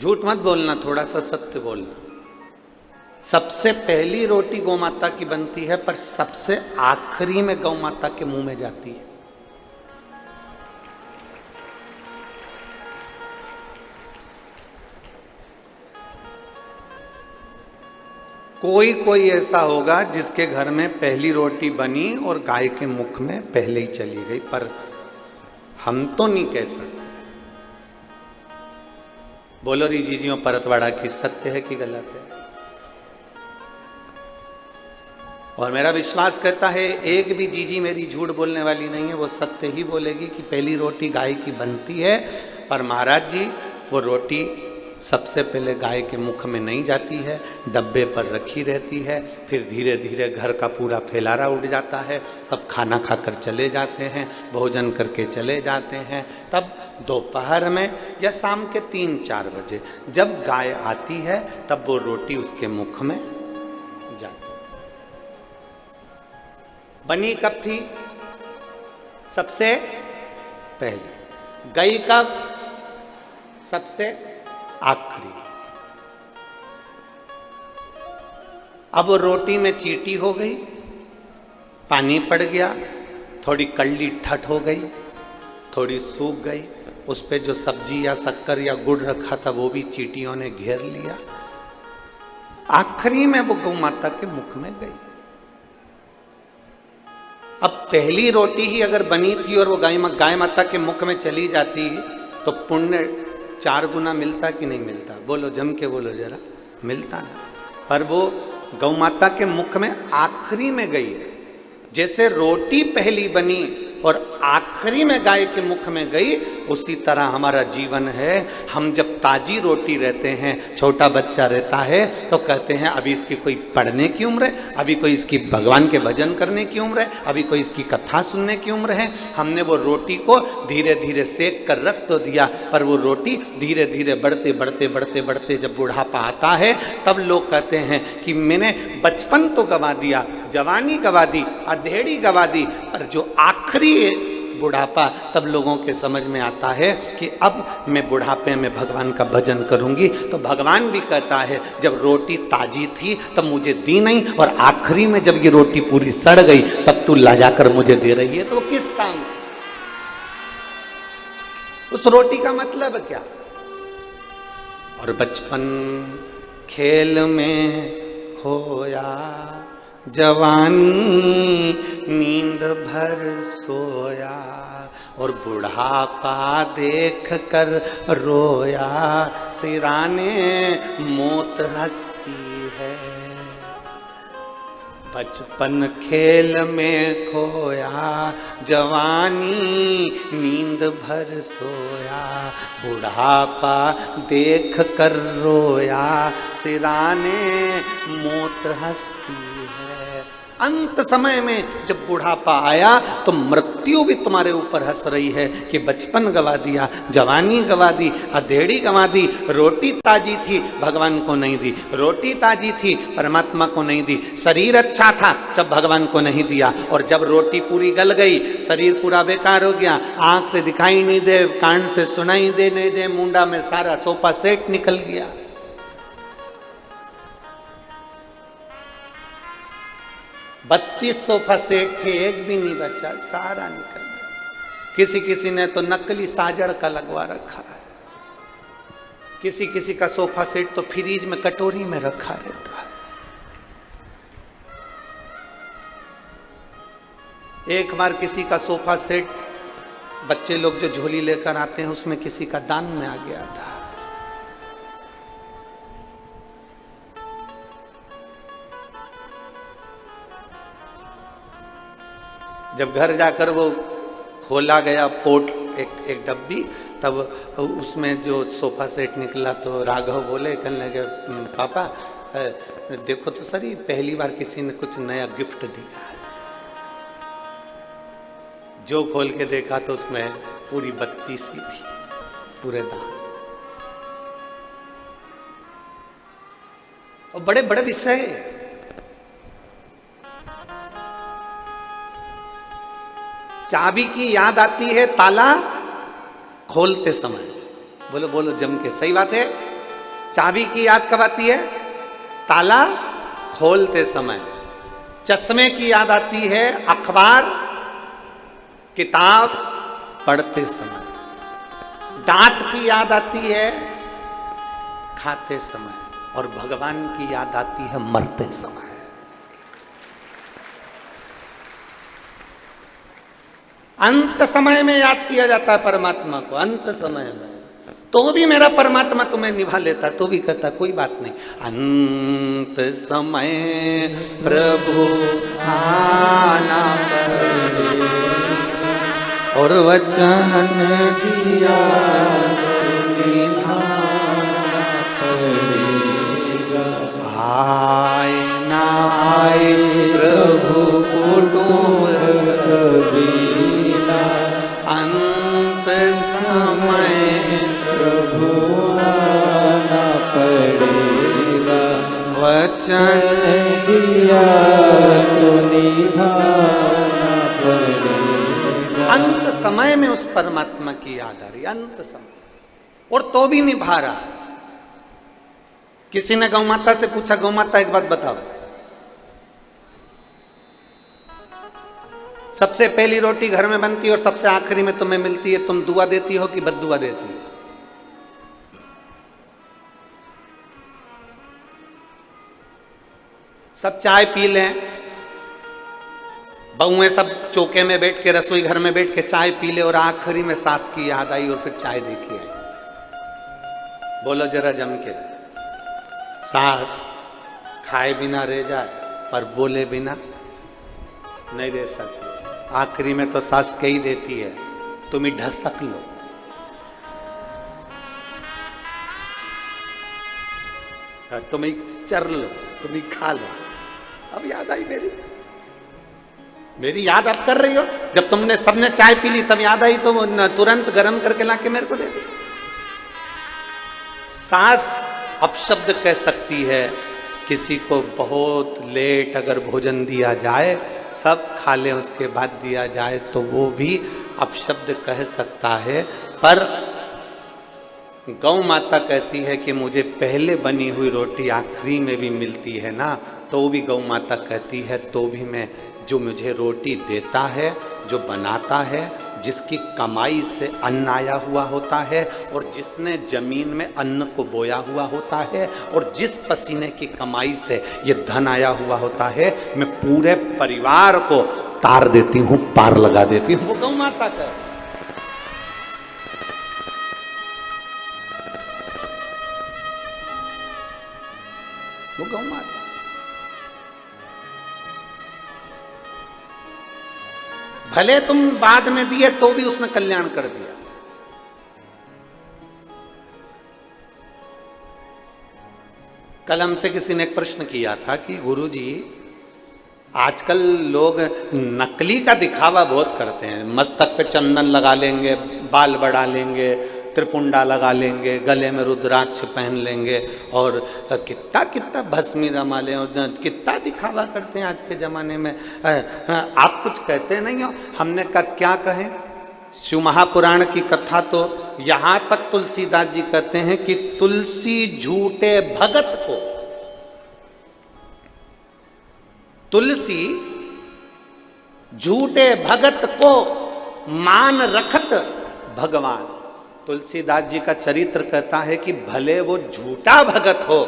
झूठ मत बोलना, थोड़ा सा सत्य बोलना। सबसे पहली रोटी गौ माता की बनती है, पर सबसे आखिरी में गौ माता के मुंह में जाती है। कोई कोई ऐसा होगा जिसके घर में पहली रोटी बनी और गाय के मुख में पहले ही चली गई, पर हम तो नहीं कह सकते। बोलो री जीजियों परतवाड़ा की, सत्य है कि गलत है? और मेरा विश्वास कहता है एक भी जीजी मेरी झूठ बोलने वाली नहीं है, वो सत्य ही बोलेगी कि पहली रोटी गाय की बनती है, पर महाराज जी वो रोटी सबसे पहले गाय के मुख में नहीं जाती है, डब्बे पर रखी रहती है, फिर धीरे धीरे घर का पूरा फैलारा उड़ जाता है, सब खाना खाकर चले जाते हैं, भोजन करके चले जाते हैं। तब दोपहर में या शाम के 3-4 बजे जब गाय आती है तब वो रोटी उसके मुख में जाती है। बनी कब थी? सबसे पहले। गई कब? सबसे आखिरी। अब वो रोटी में चींटी हो गई, पानी पड़ गया, थोड़ी कड़ली ठट हो गई, थोड़ी सूख गई, उस पे जो सब्जी या शक्कर या गुड़ रखा था वो भी चींटियों ने घेर लिया। आखिरी में वो गौ माता के मुख में गई। अब पहली रोटी ही अगर बनी थी और वो गाय माता के मुख में चली जाती तो पुण्य 4 गुना मिलता कि नहीं मिलता? बोलो, जम के बोलो जरा। मिलता ना। पर वो गौ माता के मुख में आखिरी में गई है। जैसे रोटी पहली बनी और आखिरी में गाय के मुख में गई, उसी तरह हमारा जीवन है। हम जब ताजी रोटी रहते हैं, छोटा बच्चा रहता है, तो कहते हैं अभी इसकी कोई पढ़ने की उम्र है, अभी कोई इसकी भगवान के भजन करने की उम्र है, अभी कोई इसकी कथा सुनने की उम्र है। हमने वो रोटी को धीरे धीरे सेक कर रख तो दिया, पर वो रोटी धीरे धीरे बढ़ते बढ़ते बढ़ते बढ़ते जब बुढ़ापा आता है, तब लोग कहते हैं कि मैंने बचपन तो गवा दिया, जवानी गवा दी, अधेड़ी गवा दी, पर जो आखिरी बुढ़ापा, तब लोगों के समझ में आता है कि अब मैं बुढ़ापे में भगवान का भजन करूंगी। तो भगवान भी कहता है जब रोटी ताजी थी तब मुझे दी नहीं, और आखिरी में जब ये रोटी पूरी सड़ गई तब तू ला जाकर मुझे दे रही है। तो वो किस काम? उस रोटी का मतलब क्या? और बचपन खेल में खोया, जवानी नींद भर सोया, और बुढ़ापा देख कर रोया, सिराने मौत हंसती है। बचपन खेल में खोया, जवानी नींद भर सोया, बुढ़ापा देख कर रोया, सिराने मौत हंसती है। अंत समय में जब बुढ़ापा आया तो मृत्यु भी तुम्हारे ऊपर हंस रही है कि बचपन गवा दिया, जवानी गवा दी, अधेड़ी गवा दी। रोटी ताजी थी, भगवान को नहीं दी। रोटी ताजी थी, परमात्मा को नहीं दी। शरीर अच्छा था, जब भगवान को नहीं दिया। और जब रोटी पूरी गल गई, शरीर पूरा बेकार हो गया, आंख से दिखाई नहीं दे, कान से सुनाई दे नहीं दे, मुंडा में सारा सोफा सेट निकल गया। बत्तीस सोफा सेट थे, एक भी नहीं बचा, सारा निकल गया। किसी किसी ने तो नकली साजड़ का लगवा रखा है, किसी किसी का सोफा सेट तो फ्रीज में कटोरी में रखा रहता है। एक बार किसी का सोफा सेट, बच्चे लोग जो झोली लेकर आते हैं, उसमें किसी का दान में आ गया था। जब घर जाकर वो खोला गया पोट, एक डब्बी, तब उसमें जो सोफा सेट निकला तो राघव बोले, कहने लगे पापा देखो तो सही, पहली बार किसी ने कुछ नया गिफ्ट दिया है। जो खोल के देखा तो उसमें पूरी बत्ती सी थी, पूरे दान। और बड़े बड़े विषय, चाबी की याद आती है ताला खोलते समय। बोलो बोलो जम के, सही बात है। चाबी की याद कब आती है? ताला खोलते समय। चश्मे की याद आती है अखबार किताब पढ़ते समय। दांत की याद आती है खाते समय, और भगवान की याद आती है मरते समय। अंत समय में याद किया जाता है परमात्मा को, अंत समय में। तो भी मेरा परमात्मा तुम्हें निभा लेता, तो भी कहता कोई बात नहीं। अंत समय प्रभु आना और वचन दिया आए ना आए प्रभु कुटुंब अंत समय प्रभु आना पड़ेगा, वचन दिया तो निभाना पड़ेगा। अंत समय में उस परमात्मा की याद आ रही, अंत समय, और तो भी निभा रहा। किसी ने गौ माता से पूछा, गौ माता एक बात बताओ, सबसे पहली रोटी घर में बनती है और सबसे आखिरी में तुम्हें मिलती है, तुम दुआ देती हो कि बद्दुआ देती हो? सब चाय पी लें, बहुएं सब चौके में बैठ के, रसोई घर में बैठ के चाय पी ले, और आखिरी में सास की याद आई और फिर चाय देखी आई। बोलो जरा जम के। सास खाए बिना रह जाए पर बोले बिना नहीं रह सकती। आखिरी में तो सास कही देती है तुम ही ढसक लो। तुम ही चर लो, तुम ही खा लो। अब याद आई मेरी याद आप कर रही हो। जब तुमने सबने चाय पी ली तब याद आई तो तुरंत गर्म करके लाके मेरे को दे दी। सास अपशब्द कह सकती है, किसी को बहुत लेट अगर भोजन दिया जाए, सब खा ले उसके बाद दिया जाए, तो वो भी अपशब्द कह सकता है। पर गौ माता कहती है कि मुझे पहले बनी हुई रोटी आखिरी में भी मिलती है ना, तो भी गौ माता कहती है तो भी मैं, जो मुझे रोटी देता है, जो बनाता है, जिसकी कमाई से अन्न आया हुआ होता है, और जिसने जमीन में अन्न को बोया हुआ होता है, और जिस पसीने की कमाई से ये धन आया हुआ होता है, मैं पूरे परिवार को तार देती हूँ, पार लगा देती हूँ। वो गौ माता का, वो गौ माता। भले तुम बाद में दिए तो भी उसने कल्याण कर दिया। कल हमसे किसी ने एक प्रश्न किया था कि गुरुजी, आजकल लोग नकली का दिखावा बहुत करते हैं। मस्तक पे चंदन लगा लेंगे, बाल बढ़ा लेंगे, त्रिपुंडा लगा लेंगे, गले में रुद्राक्ष पहन लेंगे, और कितना कितना भस्मी रमा लें, कितना दिखावा करते हैं आज के ज़माने में। आप कुछ कहते नहीं हो? हमने कहा क्या कहें। शिव महापुराण की कथा तो यहाँ तक तुलसीदास जी कहते हैं कि तुलसी झूठे भगत को, तुलसी झूठे भगत को मान रखत भगवान। तुलसीदास जी का चरित्र कहता है कि भले वो झूठा भगत हो,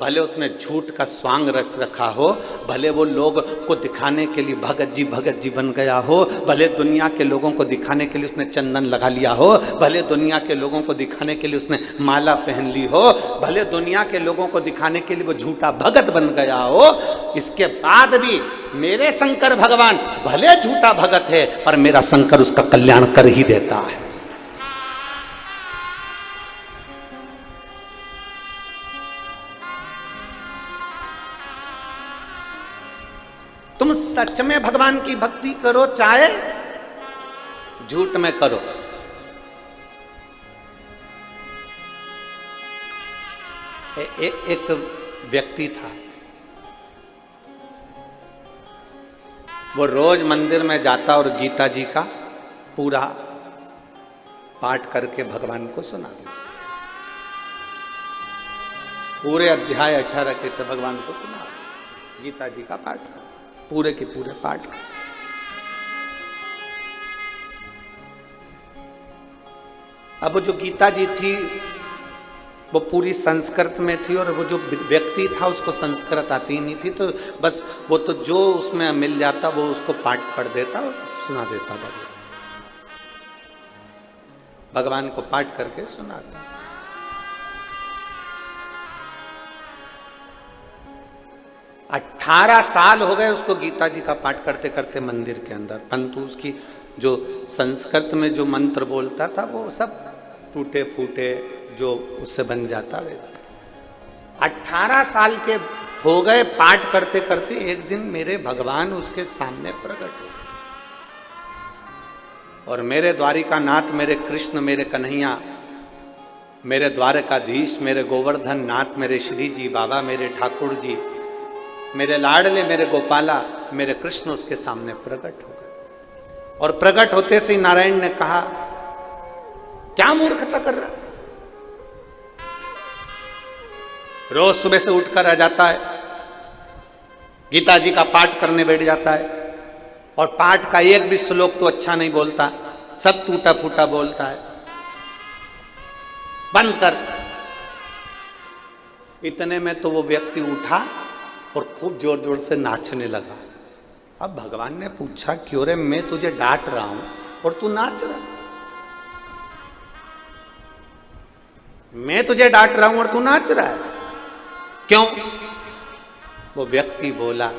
भले उसने झूठ का स्वांग रच रखा हो, भले वो लोग को दिखाने के लिए भगत जी बन गया हो, भले दुनिया के लोगों को दिखाने के लिए उसने चंदन लगा लिया हो, भले दुनिया के लोगों को दिखाने के लिए उसने माला पहन ली हो, भले दुनिया के लोगों को दिखाने के लिए वो झूठा भगत बन गया हो, इसके बाद भी मेरे शंकर भगवान भले झूठा भगत है, पर मेरा शंकर उसका कल्याण कर ही देता है। तुम सच में भगवान की भक्ति करो, चाहे झूठ में करो। एक व्यक्ति था, वो रोज मंदिर में जाता और गीता जी का पूरा पाठ करके भगवान को सुना देता। पूरे अध्याय 18 के तो भगवान को सुना, गीता जी का पाठ, पूरे के पूरे पाठ। अब जो गीता जी थी वो पूरी संस्कृत में थी, और वो जो व्यक्ति था उसको संस्कृत आती ही नहीं थी, तो बस वो तो जो उसमें मिल जाता वो उसको पाठ पढ़ देता और सुना देता। भगवान को पाठ करके सुनाता। 18 साल हो गए उसको गीता जी का पाठ करते करते मंदिर के अंदर, परंतु उसकी जो संस्कृत में जो मंत्र बोलता था वो सब टूटे फूटे जो उससे बन जाता वैसे। 18 साल के हो गए पाठ करते करते, एक दिन मेरे भगवान उसके सामने प्रकट हुए, और मेरे द्वारिका नाथ, मेरे कृष्ण, मेरे कन्हैया, मेरे द्वारकाधीश, मेरे गोवर्धन नाथ, मेरे श्री जी बाबा, मेरे ठाकुर जी, मेरे लाडले, मेरे गोपाला, मेरे कृष्ण उसके सामने प्रकट हो गए। और प्रकट होते से नारायण ने कहा, क्या मूर्खता कर रहा है? रोज सुबह से उठकर आ जाता है, गीता जी का पाठ करने बैठ जाता है, और पाठ का एक भी श्लोक तो अच्छा नहीं बोलता, सब टूटा फूटा बोलता है, बंद कर। इतने में तो वो व्यक्ति उठा और खूब जोर जोर से नाचने लगा। अब भगवान ने पूछा, क्यों रे, मैं तुझे डांट रहा हूं और तू नाच रहा? मैं तुझे डांट रहा हूं और तू नाच रहा है, क्यों? वो व्यक्ति बोला,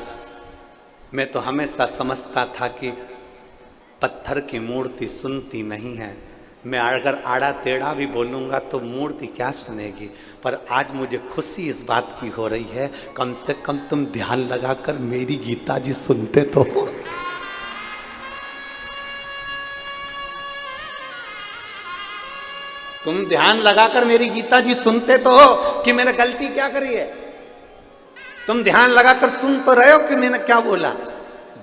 मैं तो हमेशा समझता था कि पत्थर की मूर्ति सुनती नहीं है, मैं अगर आड़ा टेढ़ा भी बोलूंगा तो मूर्ति क्या सुनेगी, पर आज मुझे खुशी इस बात की हो रही है, कम से कम तुम ध्यान लगाकर मेरी गीता जी सुनते तो हो। तुम ध्यान लगाकर मेरी गीता जी सुनते तो हो कि मैंने गलती क्या करी है, तुम ध्यान लगाकर सुन तो रहे हो कि मैंने क्या बोला।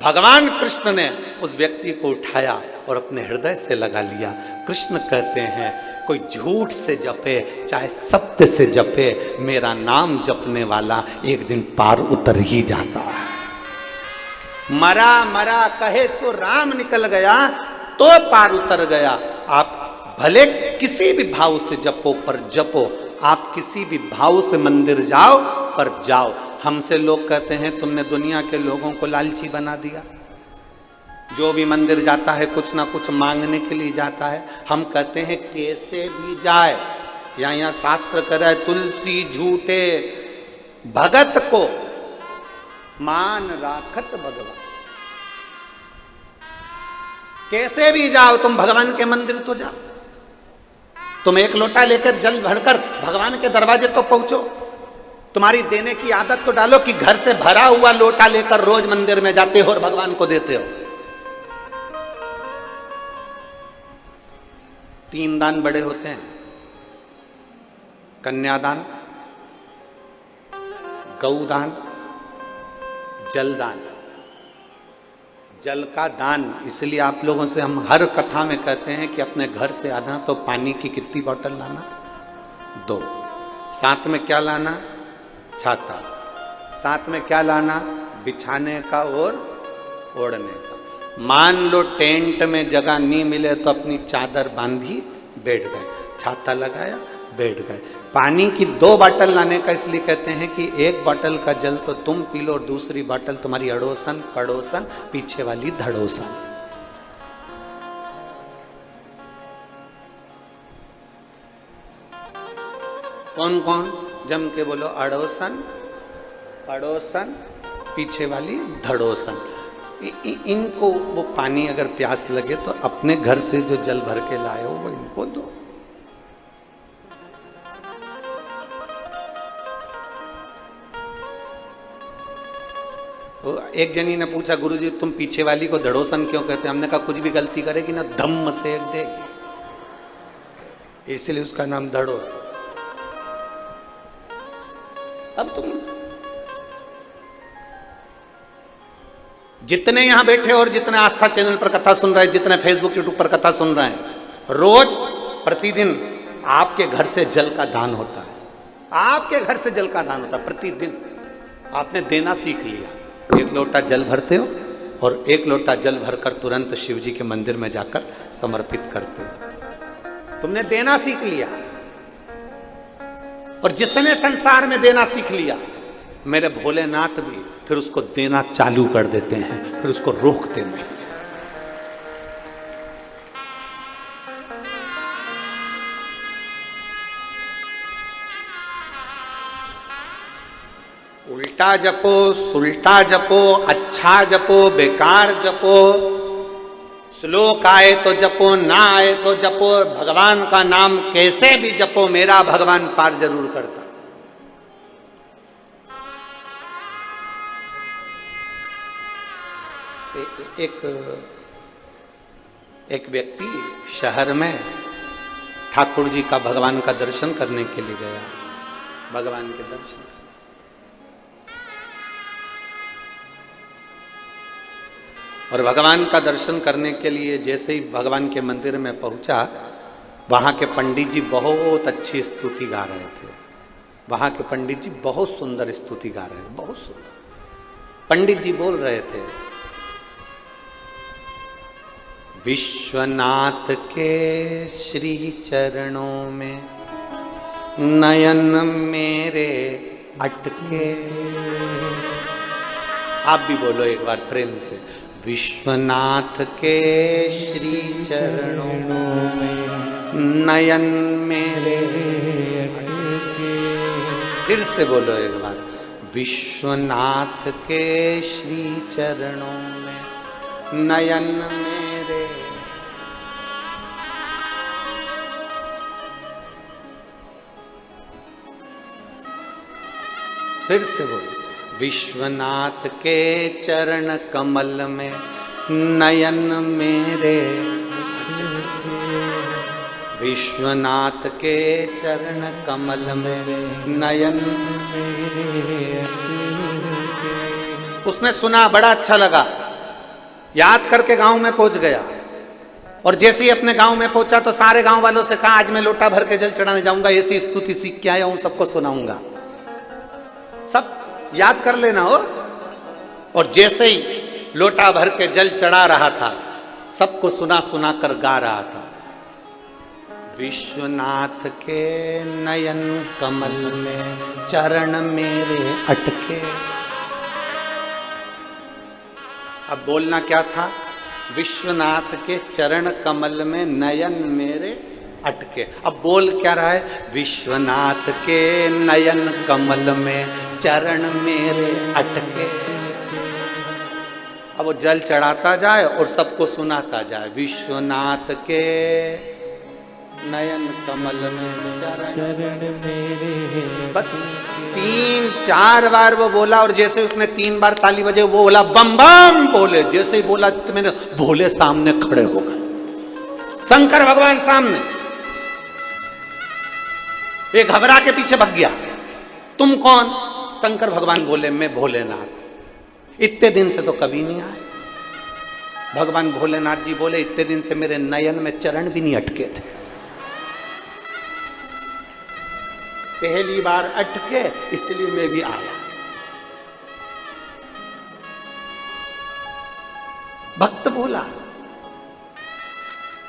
भगवान कृष्ण ने उस व्यक्ति को उठाया और अपने हृदय से लगा लिया। कृष्ण कहते हैं, कोई झूठ से जपे चाहे सत्य से जपे, मेरा नाम जपने वाला एक दिन पार उतर ही जाता है। मरा मरा कहे सो राम निकल गया, तो पार उतर गया। आप भले किसी भी भाव से जपो, पर जपो। आप किसी भी भाव से मंदिर जाओ, पर जाओ। हमसे लोग कहते हैं, तुमने दुनिया के लोगों को लालची बना दिया। जो भी मंदिर जाता है कुछ ना कुछ मांगने के लिए जाता है। हम कहते हैं कैसे भी जाए, यहाँ शास्त्र कह रहा है, तुलसी झूठे भगत को मान राखत भगवान। कैसे भी जाओ तुम भगवान के मंदिर तो जाओ। तुम एक लोटा लेकर जल भरकर भगवान के दरवाजे तो पहुंचो। तुम्हारी देने की आदत तो डालो कि घर से भरा हुआ लोटा लेकर रोज मंदिर में जाते हो और भगवान को देते हो। 3 दान बड़े होते हैं, कन्यादान, गौदान, जलदान। जल का दान इसलिए आप लोगों से हम हर कथा में कहते हैं कि अपने घर से आना तो पानी की कितनी बोतल लाना? 2। साथ में क्या लाना? छाता। साथ में क्या लाना? बिछाने का और ओढ़ने का। मान लो टेंट में जगह नहीं मिले तो अपनी चादर बांधी बैठ गए, छाता लगाया बैठ गए। पानी की 2 बोतल लाने का इसलिए कहते हैं कि एक बोतल का जल तो तुम पी लो और दूसरी बोतल तुम्हारी अड़ोसन पड़ोसन पीछे वाली धड़ोसन। कौन कौन जम के बोलो? अड़ोसन पड़ोसन पीछे वाली धड़ोसन। इनको वो पानी अगर प्यास लगे तो अपने घर से जो जल भर के लाए हो वो इनको दो। तो एक जनी ने पूछा, गुरुजी तुम पीछे वाली को धड़ोसन क्यों कहते हैं? हमने कहा कुछ भी गलती करेगी ना धम्म सेक देगी, इसलिए उसका नाम धड़ोसन। अब तुम जितने यहां बैठे और जितने आस्था चैनल पर कथा सुन रहे हैं, जितने फेसबुक यूट्यूब पर कथा सुन रहे हैं, रोज प्रतिदिन आपके घर से जल का दान होता है। आपके घर से जल का दान होता प्रतिदिन। आपने देना सीख लिया। एक लोटा जल भरते हो और एक लोटा जल भरकर तुरंत शिव जी के मंदिर में जाकर समर्पित करते हो। तुमने देना सीख लिया। और जिसने संसार में देना सीख लिया, मेरे भोलेनाथ भी फिर उसको देना चालू कर देते हैं, फिर उसको रोकते नहीं। उल्टा जपो, सुल्टा जपो, अच्छा जपो, बेकार जपो, श्लोक आए तो जपो, ना आए तो जपो, भगवान का नाम कैसे भी जपो, मेरा भगवान पार जरूर करता। एक व्यक्ति शहर में ठाकुर जी का भगवान का दर्शन करने के लिए गया। भगवान के दर्शन, और भगवान का दर्शन करने के लिए जैसे ही भगवान के मंदिर में पहुंचा, वहां के पंडित जी बहुत अच्छी स्तुति गा रहे थे। वहां के पंडित जी बहुत सुंदर स्तुति गा रहे थे, बहुत सुंदर। पंडित जी बोल रहे थे, विश्वनाथ के श्री चरणों में नयन मेरे अटके। आप भी बोलो एक बार प्रेम से, विश्वनाथ के श्री चरणों में नयन मेरे अटके। फिर से बोलो एक बार, विश्वनाथ के श्री चरणों में नयन मेरे। फिर से बोलो, विश्वनाथ के चरण कमल में नयन मेरे। विश्वनाथ के चरण कमल में नयन मेरे। उसने सुना, बड़ा अच्छा लगा, याद करके गांव में पहुंच गया। और जैसे ही अपने गांव में पहुंचा तो सारे गांव वालों से कहा, आज मैं लोटा भर के जल चढ़ाने जाऊंगा, ऐसी स्तुति सीख के आया हूं, सबको सुनाऊंगा। सब याद कर लेना हो। और जैसे ही लोटा भर के जल चढ़ा रहा था, सबको सुना सुना कर गा रहा था, विश्वनाथ के नयन कमल में चरण मेरे अटके। अब बोलना क्या था, विश्वनाथ के चरण कमल में नयन मेरे अटके। अब बोल क्या रहा है, विश्वनाथ के नयन कमल में चरण मेरे अटके। अब वो जल चढ़ाता जाए और सबको सुनाता जाए, विश्वनाथ के नयन कमल में चरण मेरे। बस 3-4 बार वो बोला, और जैसे उसने 3 बार ताली बजे, वो बोला बम बम बोले। जैसे ही बोला तो मैंने, भोले सामने खड़े हो गए, शंकर भगवान सामने। ये घबरा के पीछे भाग गया, तुम कौन? शंकर भगवान बोले, मैं भोलेनाथ। इतने दिन से तो कभी नहीं आए। भगवान भोलेनाथ जी बोले, इतने दिन से मेरे नयन में चरण भी नहीं अटके थे, पहली बार अटके, इसलिए मैं भी आया। भक्त बोला,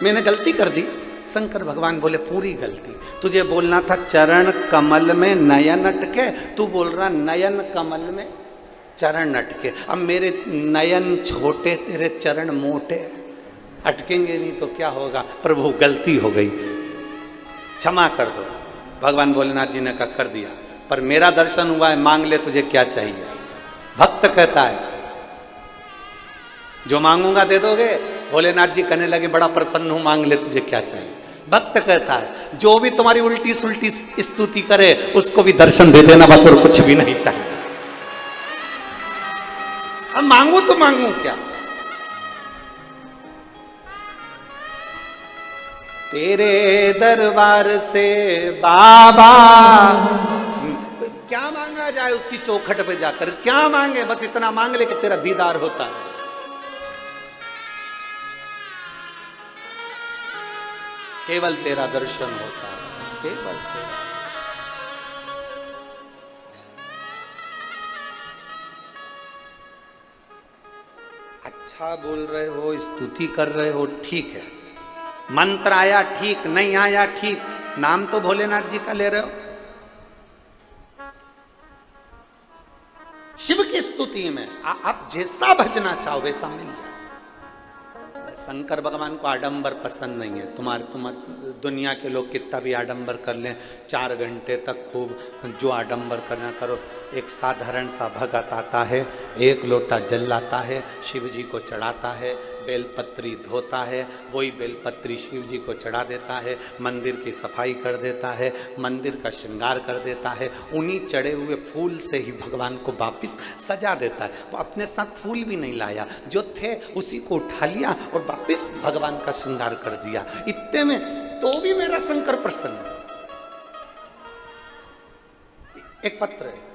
मैंने गलती कर दी। शंकर भगवान बोले, पूरी गलती। तुझे बोलना था चरण कमल में नयन अटके, तू बोल रहा नयन कमल में चरण अटके। अब मेरे नयन छोटे, तेरे चरण मोटे, अटकेंगे नहीं तो क्या होगा? प्रभु गलती हो गई, क्षमा कर दो। भगवान भोलेनाथ जी ने कहा, कर दिया, पर मेरा दर्शन हुआ है, मांग ले, तुझे क्या चाहिए? भक्त कहता है, जो मांगूंगा दे दोगे? भोलेनाथ जी कहने लगे, बड़ा प्रसन्न हूं, मांग ले, तुझे क्या चाहिए? भक्त कहता है, जो भी तुम्हारी उल्टी सुल्टी स्तुति करे उसको भी दर्शन दे देना, बस, और कुछ भी नहीं चाहिए। अब मांगू तो मांगू क्या? तेरे दरबार से बाबा, क्या मांगा जाए उसकी चौखट पे जाकर? क्या मांगे? बस इतना मांग ले कि तेरा दीदार होता है। केवल तेरा दर्शन होता है, केवल तेरा। अच्छा बोल रहे हो, स्तुति कर रहे हो, ठीक है। मंत्र आया ठीक, नहीं आया ठीक, नाम तो भोलेनाथ जी का ले रहे हो। शिव की स्तुति में आप जैसा भजना चाहो वैसा मिल जाए। शंकर भगवान को आडंबर पसंद नहीं है। तुम्हारे दुनिया के लोग कितना भी आडंबर कर लें, 4 घंटे तक खूब जो आडंबर करना करो। एक साधारण सा भगत आता है, 1 लोटा जल लाता है, शिव जी को चढ़ाता है, बेलपत्री धोता है, वही बेलपत्री शिव जी को चढ़ा देता है, मंदिर की सफाई कर देता है, मंदिर का श्रृंगार कर देता है, उन्हीं चढ़े हुए फूल से ही भगवान को वापिस सजा देता है। वो अपने साथ फूल भी नहीं लाया, जो थे उसी को उठा लिया और वापिस भगवान का श्रृंगार कर दिया। इतने में तो भी मेरा शंकर प्रसन्न है। एक पत्र है,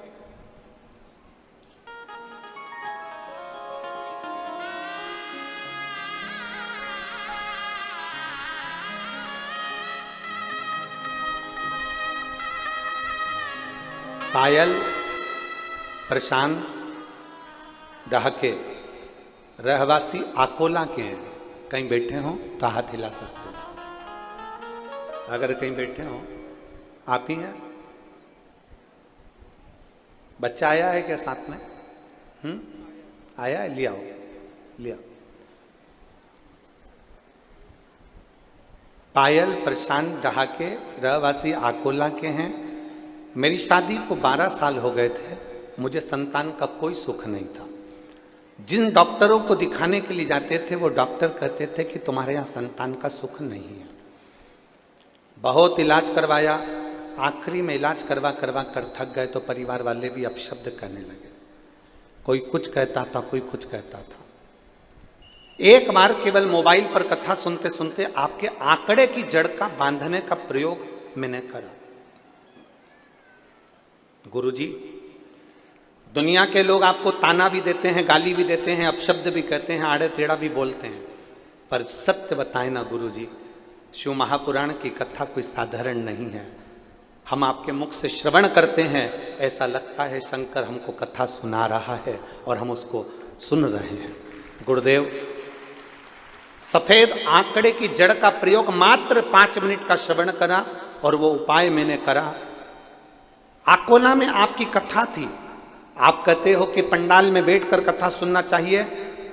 पायल प्रशांत दहके रहवासी आकोला के हैं। कहीं बैठे हो तो हाथ हिला सकते हो। अगर कहीं बैठे हो, आप ही हैं। बच्चा आया है क्या साथ में? आया है, ले आओ, ले आओ। पायल प्रशांत दहाके रहवासी आकोला के हैं। मेरी शादी को 12 साल हो गए थे, मुझे संतान का कोई सुख नहीं था। जिन डॉक्टरों को दिखाने के लिए जाते थे वो डॉक्टर कहते थे कि तुम्हारे यहाँ संतान का सुख नहीं है। बहुत इलाज करवाया, आखिरी में इलाज करवा करवा कर थक गए तो परिवार वाले भी अपशब्द करने लगे। कोई कुछ कहता था, कोई कुछ कहता था। एक बार केवल मोबाइल पर कथा सुनते सुनते आपके आंकड़े की जड़ का बांधने का प्रयोग मैंने करा। गुरुजी, दुनिया के लोग आपको ताना भी देते हैं, गाली भी देते हैं, अपशब्द भी कहते हैं, आड़े टेढ़ा भी बोलते हैं, पर सत्य बताए ना गुरुजी, शिव महापुराण की कथा कोई साधारण नहीं है। हम आपके मुख से श्रवण करते हैं, ऐसा लगता है शंकर हमको कथा सुना रहा है और हम उसको सुन रहे हैं। गुरुदेव, सफेद आंकड़े की जड़ का प्रयोग मात्र 5 मिनट का श्रवण करा और वो उपाय मैंने करा। आकोला में आपकी कथा थी, आप कहते हो कि पंडाल में बैठकर कथा सुनना चाहिए।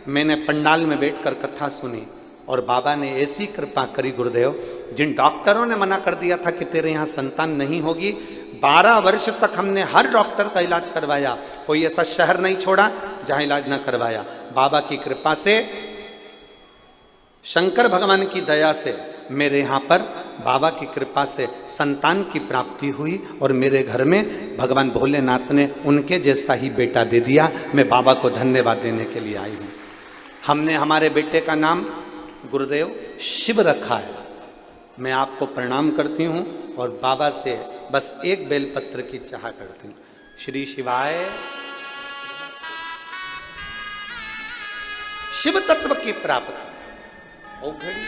मैंने पंडाल में बैठकर कथा सुनी और बाबा ने ऐसी कृपा करी गुरुदेव, जिन डॉक्टरों ने मना कर दिया था कि तेरे यहाँ संतान नहीं होगी, 12 वर्ष तक हमने हर डॉक्टर का इलाज करवाया, कोई ऐसा शहर नहीं छोड़ा जहां इलाज ना करवाया। बाबा की कृपा से, शंकर भगवान की दया से मेरे यहाँ पर बाबा की कृपा से संतान की प्राप्ति हुई और मेरे घर में भगवान भोलेनाथ ने उनके जैसा ही बेटा दे दिया। मैं बाबा को धन्यवाद देने के लिए आई हूँ। हमने हमारे बेटे का नाम गुरुदेव शिव रखा है। मैं आपको प्रणाम करती हूँ और बाबा से बस एक बेलपत्र की चाह करती हूँ। श्री शिवाय। शिव तत्व की प्राप्ति ओ घड़ी।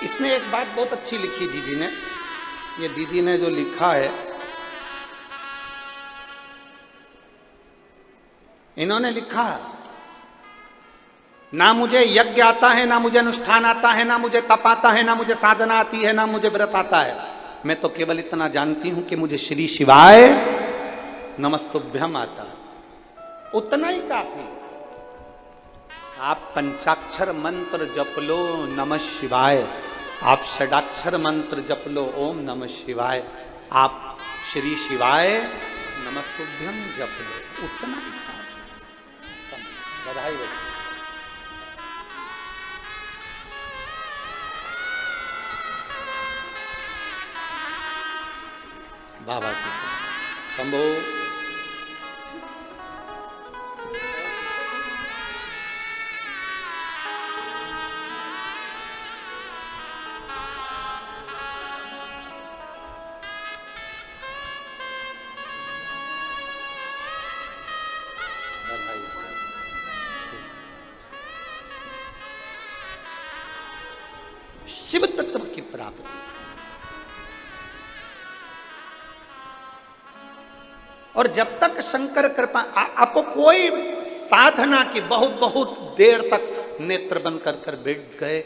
इसमें एक बात बहुत अच्छी लिखी दीदी ने, ये दीदी ने जो लिखा है, इन्होंने लिखा, ना मुझे यज्ञ आता है, ना मुझे अनुष्ठान आता है, ना मुझे तप आता है, ना मुझे साधना आती है, ना मुझे व्रत आता है। मैं तो केवल इतना जानती हूं कि मुझे श्री शिवाय नमस्तुभ्यम आता है, उतना ही काफी। आप पंचाक्षर मंत्र जप लो नमः शिवाय, आप षडाक्षर मंत्र जप लो ओम नमः शिवाय, आप श्री शिवाय नमस्तुभ्यम जप लो, उतना ही काफी। बधाई हो। बाबा की शंभो। शिव तत्व की प्राप्ति। और जब तक शंकर कृपा आपको कोई साधना की बहुत बहुत देर तक नेत्र बंद कर कर बैठ गए,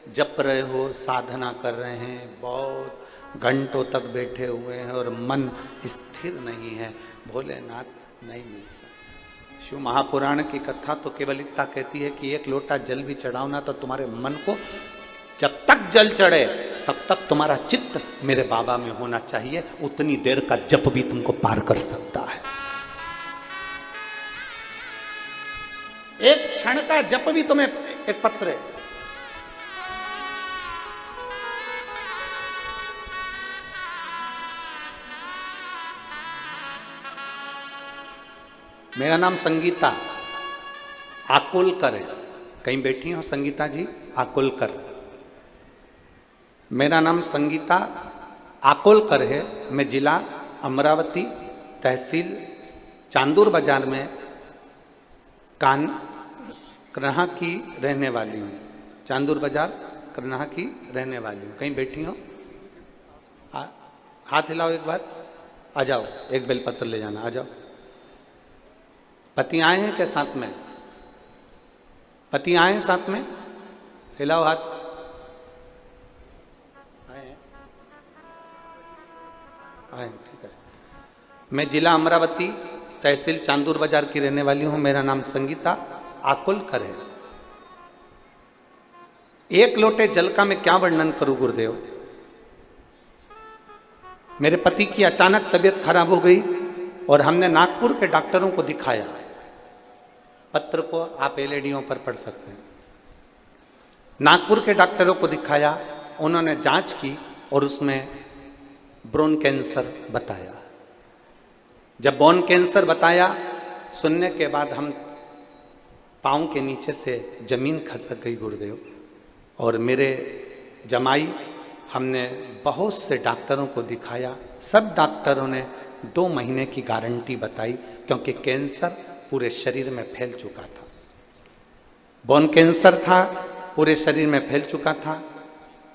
जप रहे हो, साधना कर रहे हैं, बहुत घंटों तक बैठे हुए हैं और मन स्थिर नहीं है, भोलेनाथ नहीं मिल सकता। शिव महापुराण की कथा तो केवल इतना कहती है कि एक लोटा जल भी चढ़ाओ ना तो तुम्हारे मन को, जब तक जल चढ़े तब तक तुम्हारा चित्त मेरे बाबा में होना चाहिए, उतनी देर का जप भी तुमको पार कर सकता है। एक क्षण का जप भी तुम्हें, एक पत्र है, मेरा नाम संगीता आकुलकर है, कहीं बैठी हो संगीता जी आकुलकर, मेरा नाम संगीता आकुलकर है। मैं जिला अमरावती, तहसील चांदूर बाजार में करनाहा की रहने वाली हूँ। चांदूर बाजार करनाहा की रहने वाली हूँ। कहीं बैठी हो? हाथ हिलाओ एक बार, आ जाओ, एक बेलपत्र ले जाना, आ जाओ। पति आए हैं क्या साथ में? पति आए हैं साथ में? हिलाओ हाथ। आए, ठीक है। मैं जिला अमरावती, तहसील चांदूर बाजार की रहने वाली हूं। मेरा नाम संगीता आकुलकर है। एक लोटे जल का मैं क्या वर्णन करूं गुरुदेव। मेरे पति की अचानक तबीयत खराब हो गई और हमने नागपुर के डॉक्टरों को दिखाया। पत्र को आप एलईडीओं पर पढ़ सकते हैं। नागपुर के डॉक्टरों को दिखाया, उन्होंने जांच की और उसमें ब्रोन कैंसर बताया। जब बोन कैंसर बताया, सुनने के बाद हम पाँव के नीचे से जमीन खसक गई गुरुदेव। और मेरे जमाई, हमने बहुत से डॉक्टरों को दिखाया, सब डॉक्टरों ने 2 महीने की गारंटी बताई, क्योंकि कैंसर पूरे शरीर में फैल चुका था। बोन कैंसर था, पूरे शरीर में फैल चुका था।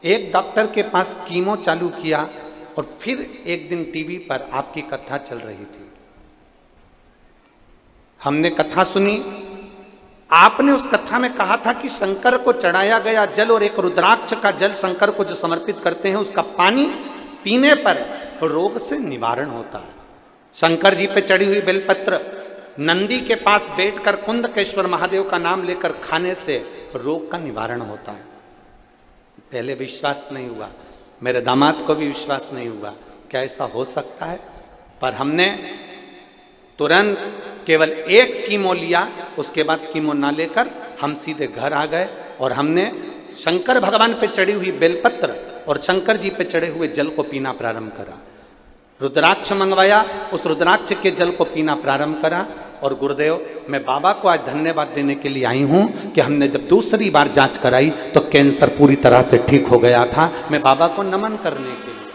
एक डॉक्टर के पास कीमो चालू किया और फिर एक दिन टीवी पर आपकी कथा चल रही थी। हमने कथा सुनी। आपने उस कथा में कहा था कि शंकर को चढ़ाया गया जल और एक रुद्राक्ष का जल शंकर को जो समर्पित करते हैं, उसका पानी पीने पर रोग से निवारण होता है। शंकर जी पे चढ़ी हुई बेलपत्र नंदी के पास बैठकर कुंदकेश्वर महादेव का नाम लेकर खाने से रोग का निवारण होता है। पहले विश्वास नहीं हुआ, मेरे दामाद को भी विश्वास नहीं हुआ, क्या ऐसा हो सकता है। पर हमने तुरंत केवल एक कीमो लिया, उसके बाद कीमो ना लेकर हम सीधे घर आ गए और हमने शंकर भगवान पे चढ़ी हुई बेलपत्र और शंकर जी पे चढ़े हुए जल को पीना प्रारंभ करा। रुद्राक्ष मंगवाया, उस रुद्राक्ष के जल को पीना प्रारंभ करा। और गुरुदेव, मैं बाबा को आज धन्यवाद देने के लिए आई हूं कि हमने जब दूसरी बार जांच कराई तो कैंसर पूरी तरह से ठीक हो गया था। मैं बाबा को नमन करने के लिए,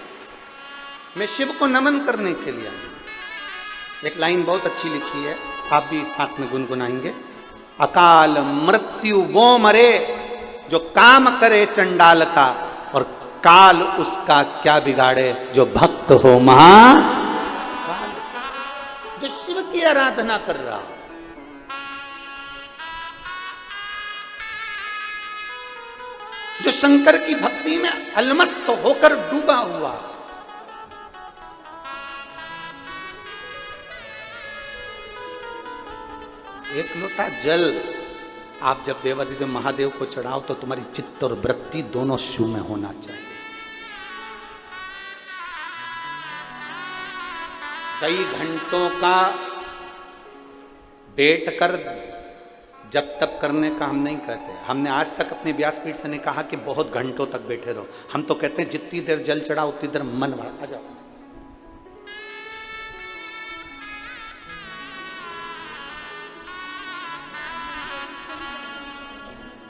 मैं शिव को नमन करने के लिए आई। एक लाइन बहुत अच्छी लिखी है, आप भी साथ में गुनगुनाएंगे। अकाल मृत्यु वो मरे जो काम करे चंडाल का, और काल उसका क्या बिगाड़े जो भक्त हो महाकाल। जो शिव की आराधना कर रहा हो, जो शंकर की भक्ति में अलमस्त होकर डूबा हुआ, एक लोटा जल आप जब देवाधिदेव महादेव को चढ़ाओ तो तुम्हारी चित्त और वृत्ति दोनों शिव में होना चाहिए। कई घंटों का बैठ कर जब तब करने का हम नहीं कहते। हमने आज तक अपने व्यासपीठ से नहीं कहा कि बहुत घंटों तक बैठे रहो। हम तो कहते हैं जितनी देर जल चढ़ाओ उतनी देर मन बढ़ा। आ जाओ,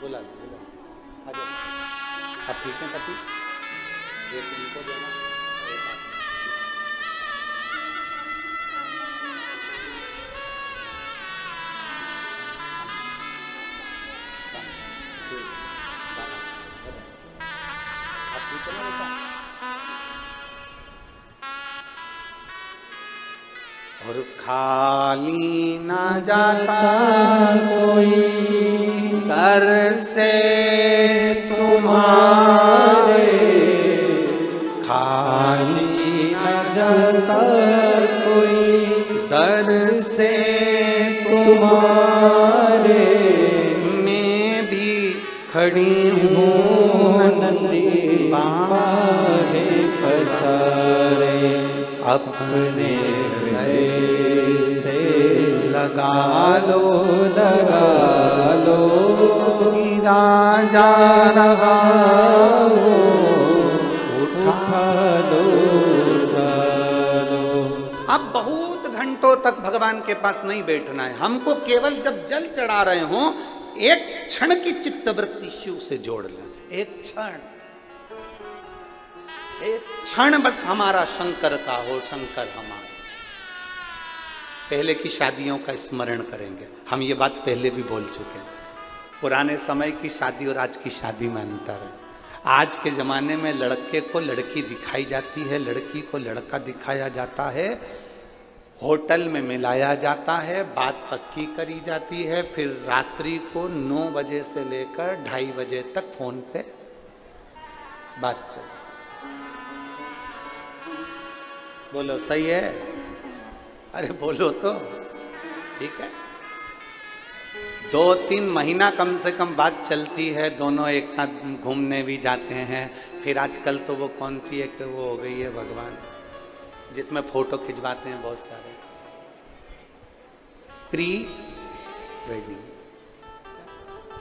बोला आ जाओ। अब ठीक है पति, एक इनको देना, और खाली ना जाता कोई दर से तुम्हारे, खाली न जाता कोई दर से तुम्हारे। मैं भी खड़ी हूँ नंदी बाहे पसारे, अपने हृदय से लगा लो लगा लो, गिरा जा रहा हो उठा लो उठा लो। अब बहुत घंटों तक भगवान के पास नहीं बैठना है हमको, केवल जब जल चढ़ा रहे हो एक क्षण की चित्तवृत्ति शिव से जोड़ लें। एक क्षण बस हमारा शंकर का हो, शंकर हमारा। पहले की शादियों का स्मरण करेंगे हम, ये बात पहले भी बोल चुके हैं। पुराने समय की शादी और आज की शादी में अंतर है। आज के जमाने में लड़के को लड़की दिखाई जाती है, लड़की को लड़का दिखाया जाता है, होटल में मिलाया जाता है, बात पक्की करी जाती है, फिर रात्रि को 9 बजे से लेकर 2:30 बजे तक फोन पे बात चल। बोलो सही है? अरे बोलो तो ठीक है। 2-3 महीना कम से कम बात चलती है, दोनों एक साथ घूमने भी जाते हैं। फिर आजकल तो वो कौन सी एक वो हो गई है भगवान, जिसमें फोटो खिंचवाते हैं बहुत सारे, प्री वेडिंग,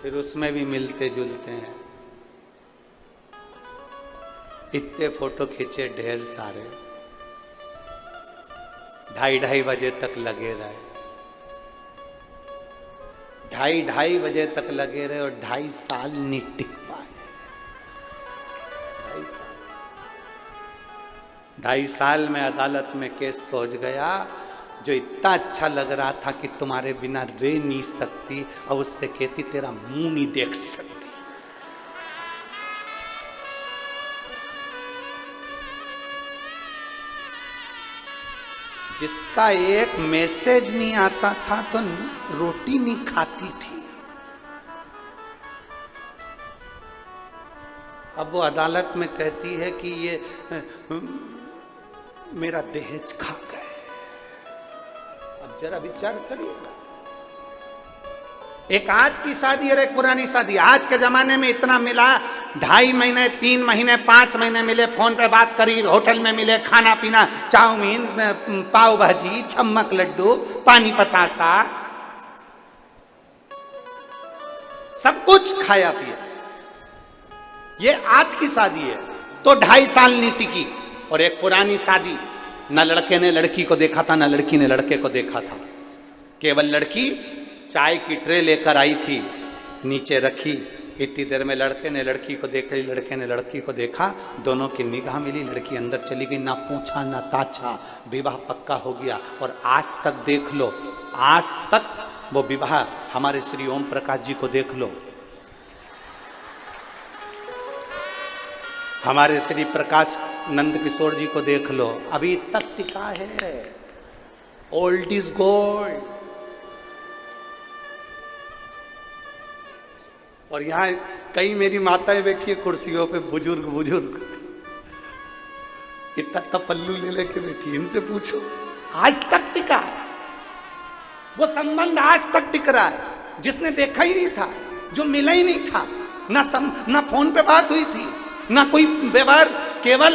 फिर उसमें भी मिलते जुलते हैं। इतने फोटो खींचे ढेर सारे, 2:30 बजे तक लगे रहे, 2:30 बजे तक लगे रहे और 2.5 साल नहीं टिक पाए। 2.5 साल में अदालत में केस पहुंच गया। जो इतना अच्छा लग रहा था कि तुम्हारे बिना रह नहीं सकती, अब उससे कहती तेरा मुंह नहीं देख सकती। जिसका एक मैसेज नहीं आता था तो रोटी नहीं खाती थी। अब वो अदालत में कहती है कि ये मेरा दहेज खा गए। अब जरा विचार करिए, एक आज की शादी और एक पुरानी शादी। आज के जमाने में इतना मिला, 2.5 महीने 3 महीने 5 महीने मिले, फोन पे बात करी, होटल में मिले, खाना पीना, चाउमीन, पाव भाजी, छम्मक लड्डू, पानी पतासा, सब कुछ खाया पिया। ये आज की शादी है तो 2.5 साल नहीं टिकी। और एक पुरानी शादी, न लड़के ने लड़की को देखा था, न लड़की ने लड़के को देखा था। केवल लड़की चाय की ट्रे लेकर आई थी, नीचे रखी, इतनी देर में लड़के ने लड़की को देखा, लड़के ने लड़की को देखा, दोनों की निगाह मिली, लड़की अंदर चली गई, ना पूछा ना ताछा, विवाह पक्का हो गया। और आज तक देख लो, आज तक वो विवाह, हमारे श्री ओम प्रकाश जी को देख लो, हमारे श्री प्रकाश नंद किशोर जी को देख लो, अभी तक टिका है। Old is gold. और यहाँ कई मेरी माताएं बैठी है कुर्सियों पे, बुजुर्ग बुजुर्ग, इतना पल्लू ले लेके बैठी, इनसे पूछो आज तक टिका। वो संबंध आज तक टिक रहा है। जिसने देखा ही नहीं था, जो मिला ही नहीं था, ना फोन पे बात हुई थी, ना कोई व्यवहार, केवल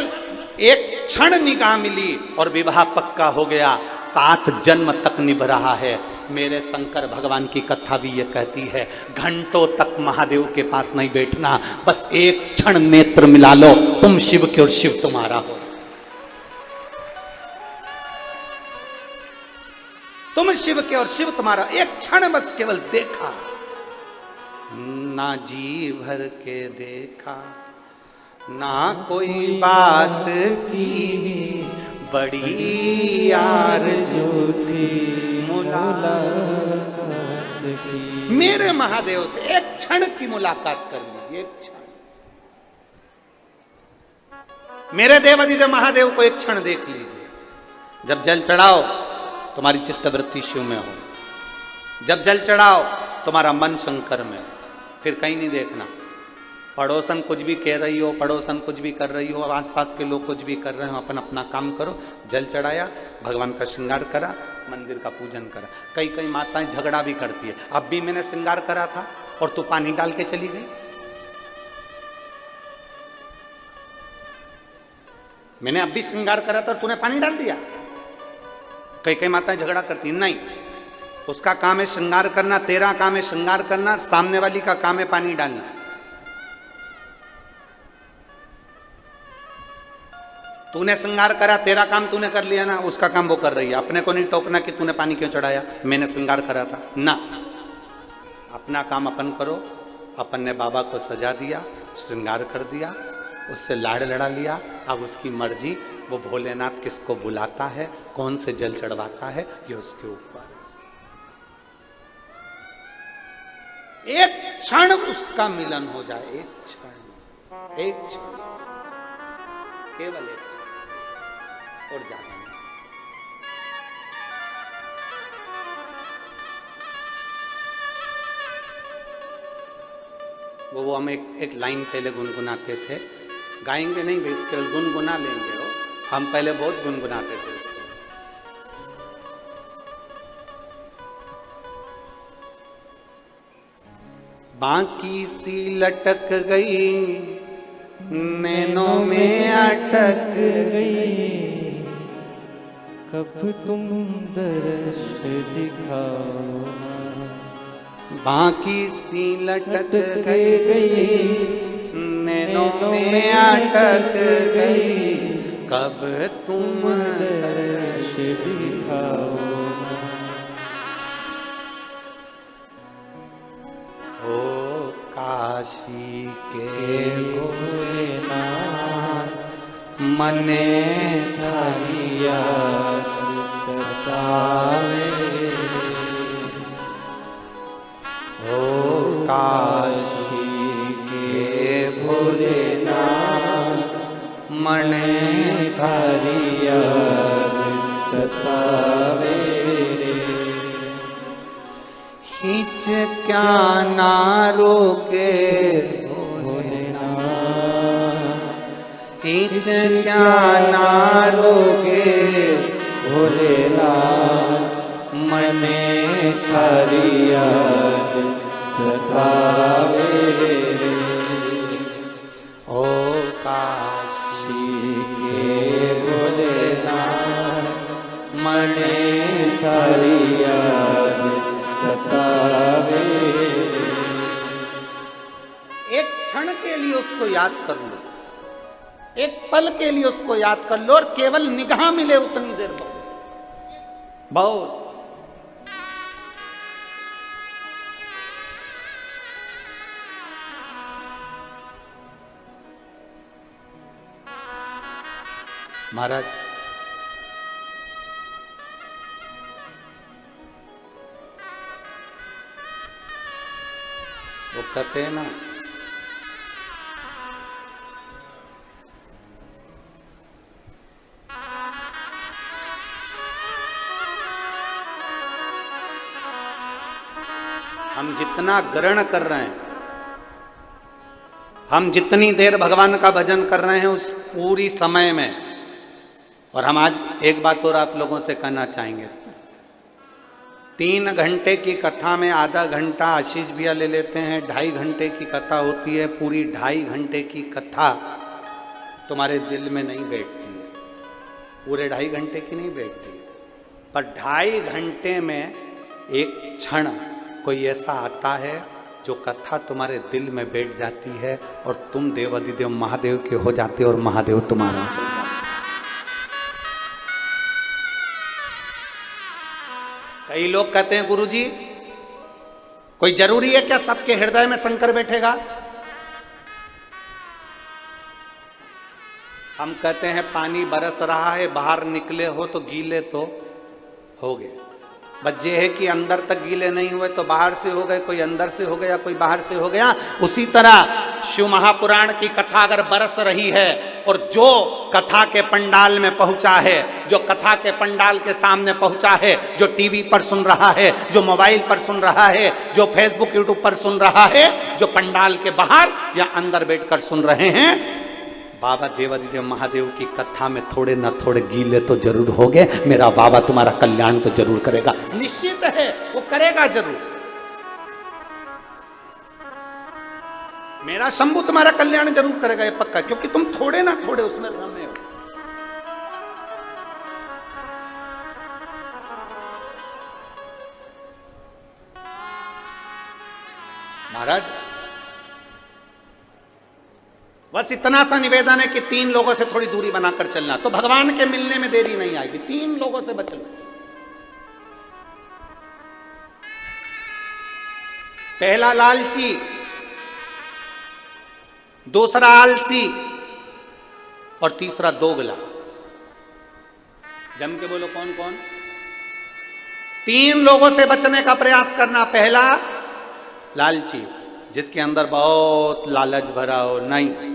एक क्षण निगाह मिली और विवाह पक्का हो गया, 7 जन्म तक निभ रहा है। मेरे शंकर भगवान की कथा भी ये कहती है, घंटों तक महादेव के पास नहीं बैठना, बस एक क्षण नेत्र मिला लो, तुम शिव के और शिव तुम्हारा हो। तुम शिव के और शिव तुम्हारा। एक क्षण बस केवल देखा, ना जी भर के देखा, ना कोई बात की, बड़ी आरज़ू थी मुलाकात की। मेरे महादेव से एक क्षण की मुलाकात कर लीजिए, एक क्षण। मेरे देवाधिदेव महादेव को एक क्षण देख लीजिए। जब जल चढ़ाओ तुम्हारी चित्तवृत्ति शिव में हो। जब जल चढ़ाओ तुम्हारा मन शंकर में हो, फिर कहीं नहीं देखना। पड़ोसन कुछ भी कह रही हो, पड़ोसन कुछ भी कर रही हो, आसपास के लोग कुछ भी कर रहे हो, अपन अपना काम करो। जल चढ़ाया, भगवान का श्रृंगार करा, मंदिर का पूजन करा। कई कई माताएं झगड़ा भी करती है, अब भी मैंने श्रृंगार करा था और तू पानी डाल के चली गई। मैंने अब भी श्रृंगार करा था, तूने पानी डाल दिया। कई कई माताएं झगड़ा करती है, नहीं, उसका काम है श्रृंगार करना, तेरा काम है श्रृंगार करना, सामने वाली का काम है पानी डालना। तूने श्रृंगार करा, तेरा काम तूने कर लिया ना, उसका काम वो कर रही है। अपने को नहीं टोकना कि तूने पानी क्यों चढ़ाया, मैंने श्रृंगार करा था ना। अपना काम अपन करो। अपन ने बाबा को सजा दिया, श्रृंगार कर दिया, उससे लाड़ लड़ा लिया। अब उसकी मर्जी, वो भोलेनाथ किसको बुलाता है, कौन से जल चढ़वाता है, ये उसके ऊपर। एक क्षण उसका मिलन हो जाए, एक क्षण, एक क्षण, केवल एक क्षण, और ज्यादा नहीं। वो हम एक लाइन पहले गुनगुनाते थे, गाएंगे नहीं भाई, केवल गुनगुना लेंगे। वो हम पहले बहुत गुनगुनाते थे। बाकी सी लटक गई, नैनों में अटक गई, कब तुम दर्श दिखाओ। बाकी सी लटक गई, नैनों में अटक गई, कब तुम दर्श दिखाओ। ओ काशी के भोलेनाथ, मने थारी याद सतावे। ओ काशी के भोलेनाथ, मने थारी याद सतावे। खींच क्या ना रोके भोलेनाथ, खींच क्या ना रोके भोलेनाथ, मने थारी याद सतावे। ओ काशी के भोलेनाथ, मने थारी याद सतावे। एक क्षण के लिए उसको याद कर लो, एक पल के लिए उसको याद कर लो, और केवल निगाह मिले उतनी देर बहुत। महाराज वो कहते हैं ना, हम जितना ग्रहण कर रहे हैं, हम जितनी देर भगवान का भजन कर रहे हैं उस पूरी समय में, और हम आज एक बात और आप लोगों से कहना चाहेंगे, 3 घंटे की कथा में आधा घंटा आशीष भैया ले लेते हैं, 2.5 घंटे की कथा होती है। पूरी 2.5 घंटे की कथा तुम्हारे दिल में नहीं बैठती है, पूरे 2.5 घंटे की नहीं बैठती है, पर 2.5 घंटे में एक क्षण कोई ऐसा आता है जो कथा तुम्हारे दिल में बैठ जाती है, और तुम देवाधिदेव महादेव के हो जाते हो, और महादेव तुम्हारा हो जाते। कई लोग कहते हैं गुरुजी कोई जरूरी है क्या सबके हृदय में शंकर बैठेगा? हम कहते हैं पानी बरस रहा है, बाहर निकले हो तो गीले तो हो गए, बस ये है कि अंदर तक गीले नहीं हुए तो बाहर से हो गए, कोई अंदर से हो गया, कोई बाहर से हो गया। उसी तरह शिव महापुराण की कथा अगर बरस रही है और जो कथा के पंडाल में पहुंचा है, जो कथा के पंडाल के सामने पहुंचा है, जो टीवी पर सुन रहा है, जो मोबाइल पर सुन रहा है, जो फेसबुक यूट्यूब पर सुन रहा है, जो पंडाल के बाहर या अंदर बैठकर सुन रहे हैं, बाबा देवादिदेव महादेव की कथा में थोड़े ना थोड़े गीले तो जरूर होंगे। मेरा बाबा तुम्हारा कल्याण तो जरूर करेगा, निश्चित है वो करेगा जरूर। मेरा शंभू तुम्हारा कल्याण जरूर करेगा, ये पक्का, क्योंकि तुम थोड़े ना थोड़े उसमें रमे हो। महाराज बस इतना सा निवेदन है कि 3 लोगों से थोड़ी दूरी बनाकर चलना, तो भगवान के मिलने में देरी नहीं आएगी। 3 लोगों से बच लो। पहला लालची, दूसरा आलसी और तीसरा दोगला। जम के बोलो कौन कौन? 3 लोगों से बचने का प्रयास करना। पहला लालची, जिसके अंदर बहुत लालच भरा हो, नहीं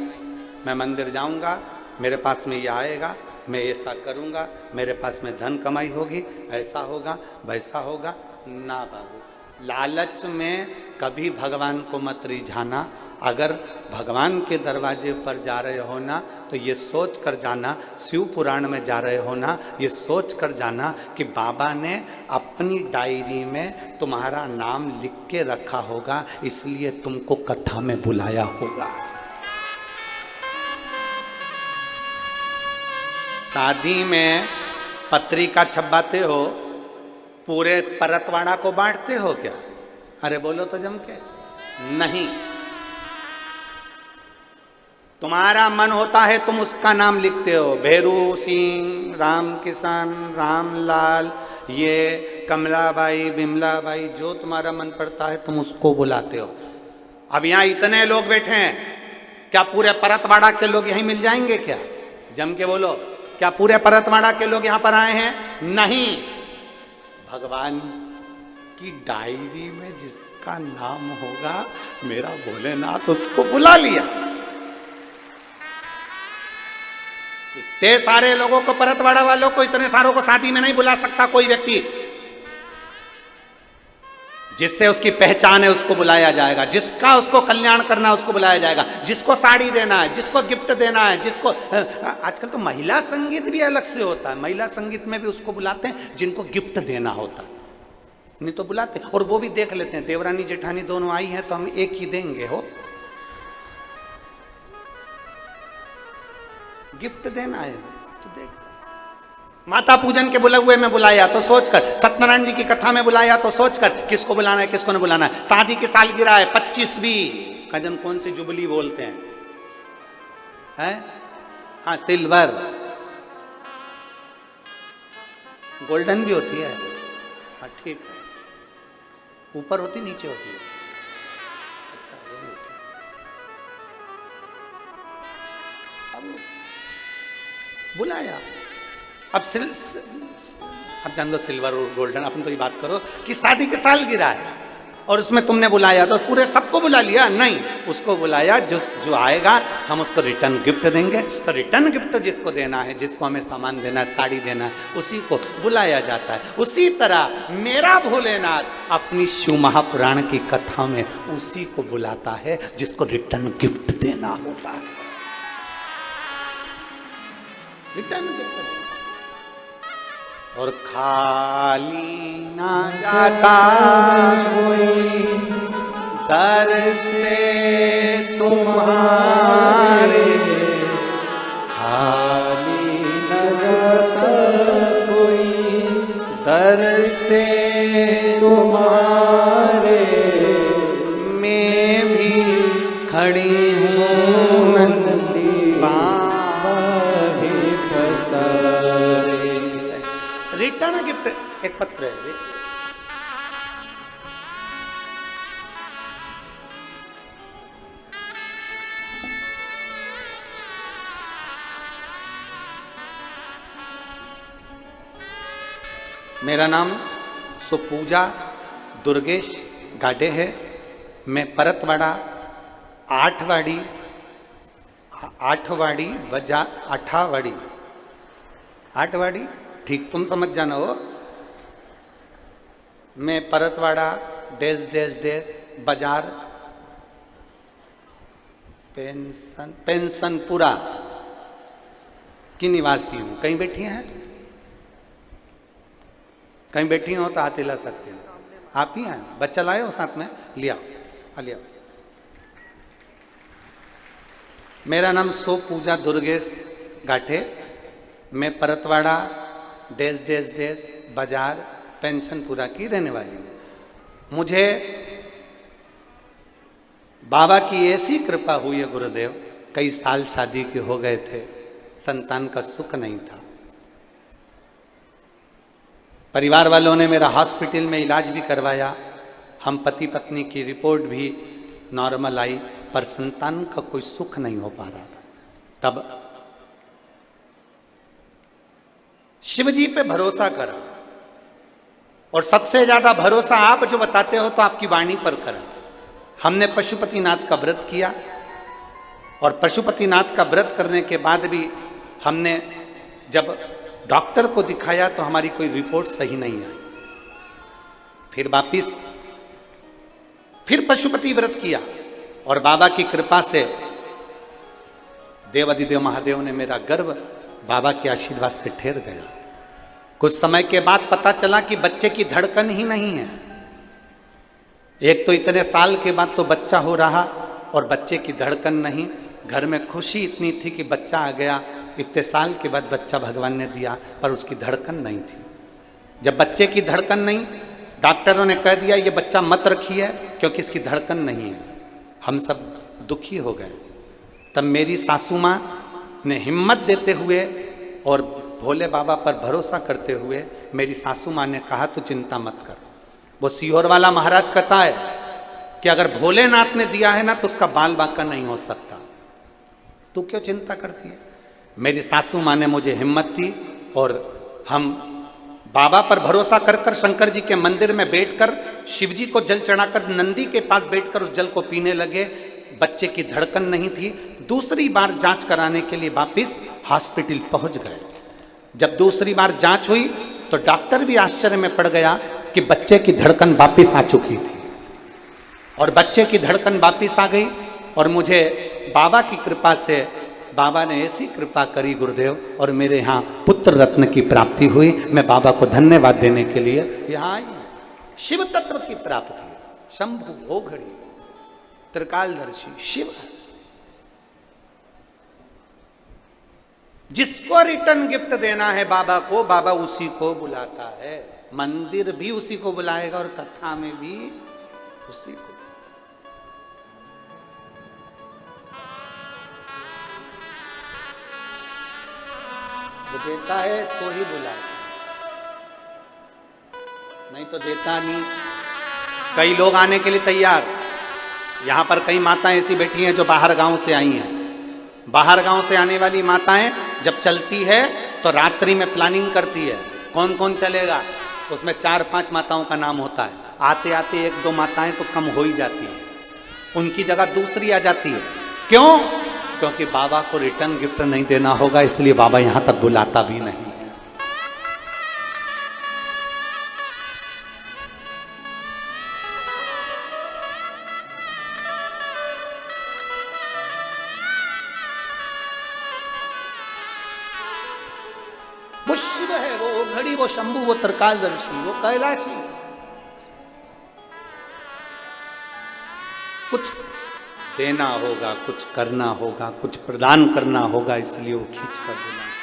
मैं मंदिर जाऊंगा, मेरे पास में ये आएगा, मैं ऐसा करूंगा, मेरे पास में धन कमाई होगी, ऐसा होगा वैसा होगा। ना बाबू, लालच में कभी भगवान को मत रिझाना। अगर भगवान के दरवाजे पर जा रहे हो ना, तो ये सोच कर जाना, शिव पुराण में जा रहे हो ना, ये सोच कर जाना कि बाबा ने अपनी डायरी में तुम्हारा नाम लिख के रखा होगा, इसलिए तुमको कथा में बुलाया होगा। शादी में पत्रिका छपवाते हो, पूरे परतवाड़ा को बांटते हो क्या? अरे बोलो तो जम के। नहीं, तुम्हारा मन होता है तुम उसका नाम लिखते हो, भैरू सिंह, राम किसान, रामलाल, ये कमलाबाई, बिमलाबाई, जो तुम्हारा मन पड़ता है तुम उसको बुलाते हो। अब यहाँ इतने लोग बैठे हैं, क्या पूरे परतवाड़ा के लोग यहीं मिल जाएंगे क्या? जम के बोलो, क्या पूरे परतवाड़ा के लोग यहां पर आए हैं? नहीं, भगवान की डायरी में जिसका नाम होगा, मेरा भोलेनाथ उसको बुला लिया। इतने सारे लोगों को, परतवाड़ा वालों को, इतने सारों को शादी में नहीं बुला सकता कोई व्यक्ति। जिससे उसकी पहचान है उसको बुलाया जाएगा, जिसका उसको कल्याण करना है उसको बुलाया जाएगा, जिसको साड़ी देना है, जिसको गिफ्ट देना है, जिसको आजकल तो महिला संगीत भी अलग से होता है, महिला संगीत में भी उसको बुलाते हैं जिनको गिफ्ट देना होता है, नहीं तो बुलाते। और वो भी देख लेते हैं, देवरानी जेठानी दोनों आई हैं तो हम एक ही देंगे, हो गिफ्ट देना है तो देख। माता पूजन के बुलाए हुए में बुलाया तो सोचकर, सत्यनारायण जी की कथा में बुलाया तो सोचकर, किसको बुलाना है किसको नहीं बुलाना है। शादी की सालगिरह है, 25वीं कजन, कौन सी जुबली बोलते हैं? हाँ, सिल्वर, गोल्डन भी होती है। हाँ ठीक है, ऊपर होती नीचे होती है। अच्छा, यही होती है। अब बुलाया, अब जान दो सिल्वर और गोल्डन, अपन तो ये बात करो कि शादी की सालगिरह है और उसमें तुमने बुलाया तो पूरे सबको बुला लिया? नहीं, उसको बुलाया जो आएगा हम उसको रिटर्न गिफ्ट देंगे। तो रिटर्न गिफ्ट जिसको देना है, जिसको हमें सामान देना है, साड़ी देना है, उसी को बुलाया जाता है। उसी तरह मेरा भोलेनाथ अपनी शिव महापुराण की कथा में उसी को बुलाता है जिसको रिटर्न गिफ्ट देना होता है। Return gift. और खाली ना जाता कोई दर से तुम्हारे, खाली न जाता कोई दर से तुम्हारे, मैं भी खड़ी हूँ नंदी बाहे फसारे। रिटर्न गिफ्ट एक पत्र है। मेरा नाम सुपूजा दुर्गेश गाडे है। मैं परतवाड़ा आठवाड़ी, आठवाड़ी बजा, अठावाड़ी, आठवाड़ी ठीक तुम समझ जाना हो। मैं परतवाड़ा डैश डैश डैश बाजार पेंशनपुरा की निवासी हूं। कहीं बैठी हैं? कहीं बैठी हो तो हाथ हिला सकते हो। आप ही हैं? बच्चा लाए हो साथ में? लिया लिया। मेरा नाम सो पूजा दुर्गेश गाठे। मैं परतवाड़ा डैश डैश डैश बाजार पेंशनपुरा की रहने वाली हूँ। मुझे बाबा की ऐसी कृपा हुई है गुरुदेव, कई साल शादी के हो गए थे, संतान का सुख नहीं था। परिवार वालों ने मेरा हॉस्पिटल में इलाज भी करवाया, हम पति पत्नी की रिपोर्ट भी नॉर्मल आई, पर संतान का कोई सुख नहीं हो पा रहा था। तब शिव जी पे भरोसा करा, और सबसे ज्यादा भरोसा आप जो बताते हो तो आपकी वाणी पर करा। हमने पशुपतिनाथ का व्रत किया, और पशुपतिनाथ का व्रत करने के बाद भी हमने जब डॉक्टर को दिखाया तो हमारी कोई रिपोर्ट सही नहीं आई। फिर वापिस फिर पशुपति व्रत किया, और बाबा की कृपा से देवाधिदेव महादेव ने मेरा गर्भ बाबा के आशीर्वाद से ठहर गया। कुछ समय के बाद पता चला कि बच्चे की धड़कन ही नहीं है। एक तो इतने साल के बाद तो बच्चा हो रहा और बच्चे की धड़कन नहीं। घर में खुशी इतनी थी कि बच्चा आ गया, इतने साल के बाद बच्चा भगवान ने दिया, पर उसकी धड़कन नहीं थी। जब बच्चे की धड़कन नहीं, डॉक्टरों ने कह दिया ये बच्चा मत रखिए क्योंकि इसकी धड़कन नहीं है। हम सब दुखी हो गए। तब मेरी सासू माँ ने हिम्मत देते हुए और भोले बाबा पर भरोसा करते हुए मेरी सासू माँ ने कहा तू चिंता मत कर। वो सीहोर वाला महाराज कहता है कि अगर भोलेनाथ ने दिया है ना तो उसका बाल बांका नहीं हो सकता, तू क्यों चिंता करती है। मेरी सासू माँ ने मुझे हिम्मत दी, और हम बाबा पर भरोसा कर कर शंकर जी के मंदिर में बैठकर शिव जी को जल चढ़ाकर नंदी के पास बैठकर उस जल को पीने लगे। बच्चे की धड़कन नहीं थी। दूसरी बार जांच कराने के लिए वापिस हॉस्पिटल पहुंच गए। जब दूसरी बार जांच हुई तो डॉक्टर भी आश्चर्य में पड़ गया कि बच्चे की धड़कन वापिस आ चुकी थी, और बच्चे की धड़कन वापिस आ गई। और मुझे बाबा की कृपा से, बाबा ने ऐसी कृपा करी गुरुदेव, और मेरे यहाँ पुत्र रत्न की प्राप्ति हुई। मैं बाबा को धन्यवाद देने के लिए यहाँ आई। शिव तत्व की प्राप्ति, शंभु ओघड़ी त्रिकालदर्शी शिव। जिसको रिटर्न गिफ्ट देना है बाबा को, बाबा उसी को बुलाता है। मंदिर भी उसी को बुलाएगा और कथा में भी उसी को। वो देता है तो ही बुलाएगा, नहीं तो देता नहीं। कई लोग आने के लिए तैयार, यहां पर कई माताएं ऐसी बैठी हैं जो बाहर गांव से आई हैं। बाहर गांव से आने वाली माताएं जब चलती है तो रात्रि में प्लानिंग करती है कौन कौन चलेगा। उसमें 4-5 माताओं का नाम होता है। आते आते 1-2 माताएं तो कम हो ही जाती है, उनकी जगह दूसरी आ जाती है। क्यों? क्योंकि बाबा को रिटर्न गिफ्ट नहीं देना होगा, इसलिए बाबा यहां तक बुलाता भी नहीं है। वो शिव है, वो घड़ी, वो शंभु, वो त्रिकालदर्शी, वो कैलाशी। कुछ देना होगा, कुछ करना होगा, कुछ प्रदान करना होगा, इसलिए वो खींच कर बुलाता है।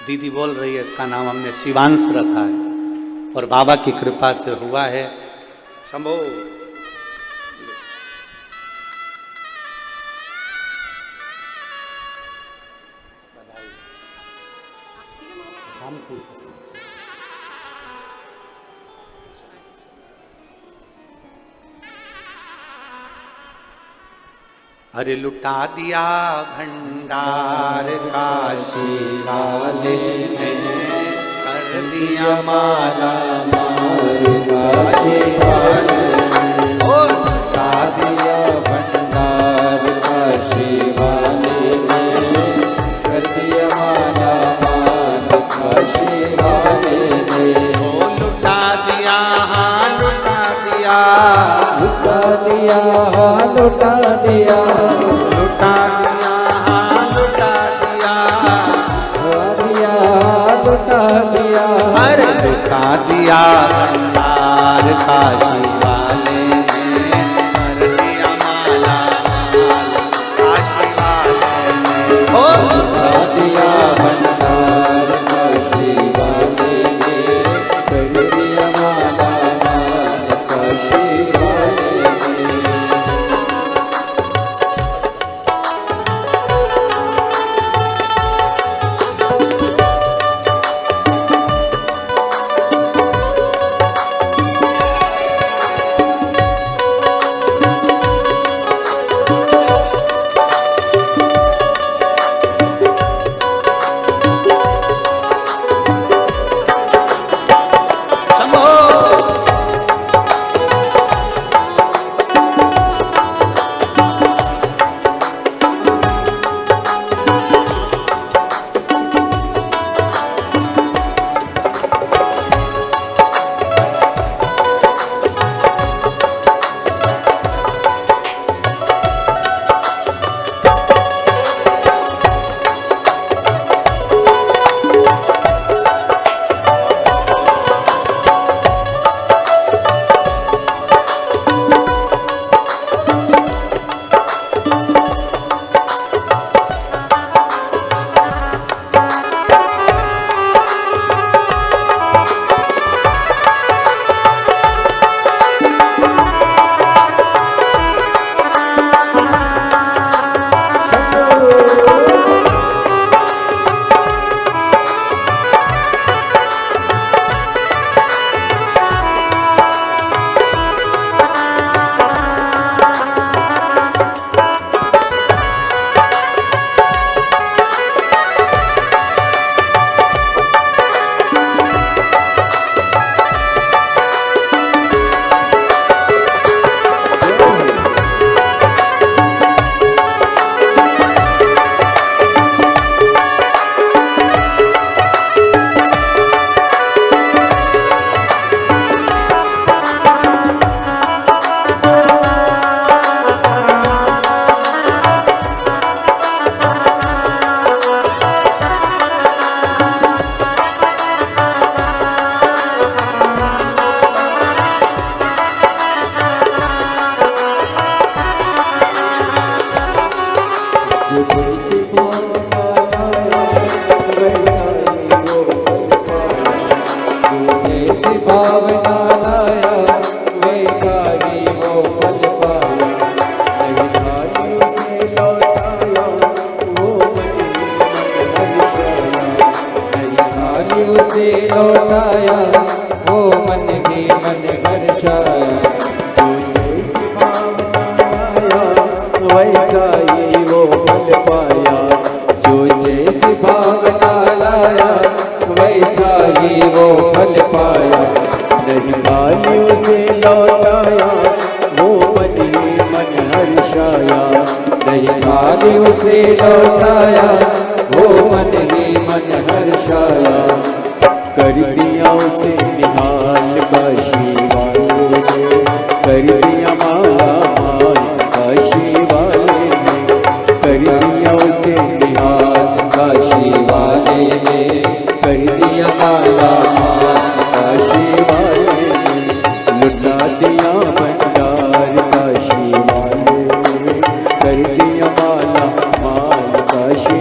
दीदी बोल रही है इसका नाम हमने शिवांश रखा है, और बाबा की कृपा से हुआ है। शंभो बधाई। अरे लुटा दिया भंडार काशी वाले ने, कर दिया माला माल काशी वाले ने। ओ लुटा दिया भंडार काशी वाले ने, कर दिया माला माल काशी वाले ने। ओ लुटा दिया, हाँ लुटा दिया, लुटा दिया हाँ लुटा दिया, लुटा दिया, हाँ लुटा दिया, लुटा दिया। अरे लुटा दिया भंडार काशी वाले ने, कर दिया माला माल काशी वाले ने। ओ लुटा दिया भंडार काशी वाले ने, कर दिया माला माल काशी वाले ने। शंभो। उसे लौटाया वो मन ही मन हर्षाया। जो जैसी भावना आया वैसा ही वो फल पाया। जो जैसी भावना लाया वैसा ही वो फल पाया। नहीं खाली उसे लौटाया वो मन ही मन हर्षाया। नहीं खाली उसे लौटाया वो मन ही मन हर्षाया। कर दिया उसे निहाल काशी वाले ने, कर दिया माला माल काशी वाले ने। कर दिया उसे निहाल काशी वाले ने कर दिया माला माल काशी वाले ने। लुटा दिया भंडार काशी वाले ने, कर दिया माला माल काशी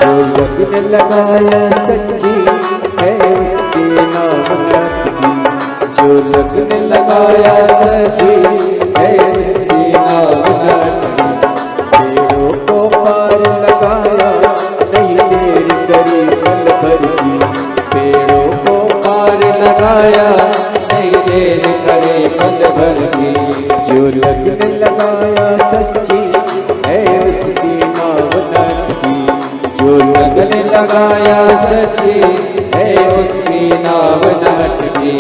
जो लगन लगाया सच्ची है उसके नाम नटकी। जो लगन लगाया सच्ची है उसके नाम नटकी। पेड़ों को पार लगाया नहीं देर करी पल भर की। पेड़ों को पार लगाया नहीं देर करे पल भर की। जो लगन लगाया सच्ची है उसकी नाव नटकी। जो लगन लगाया सच्ची है उसकी नाव नटकी।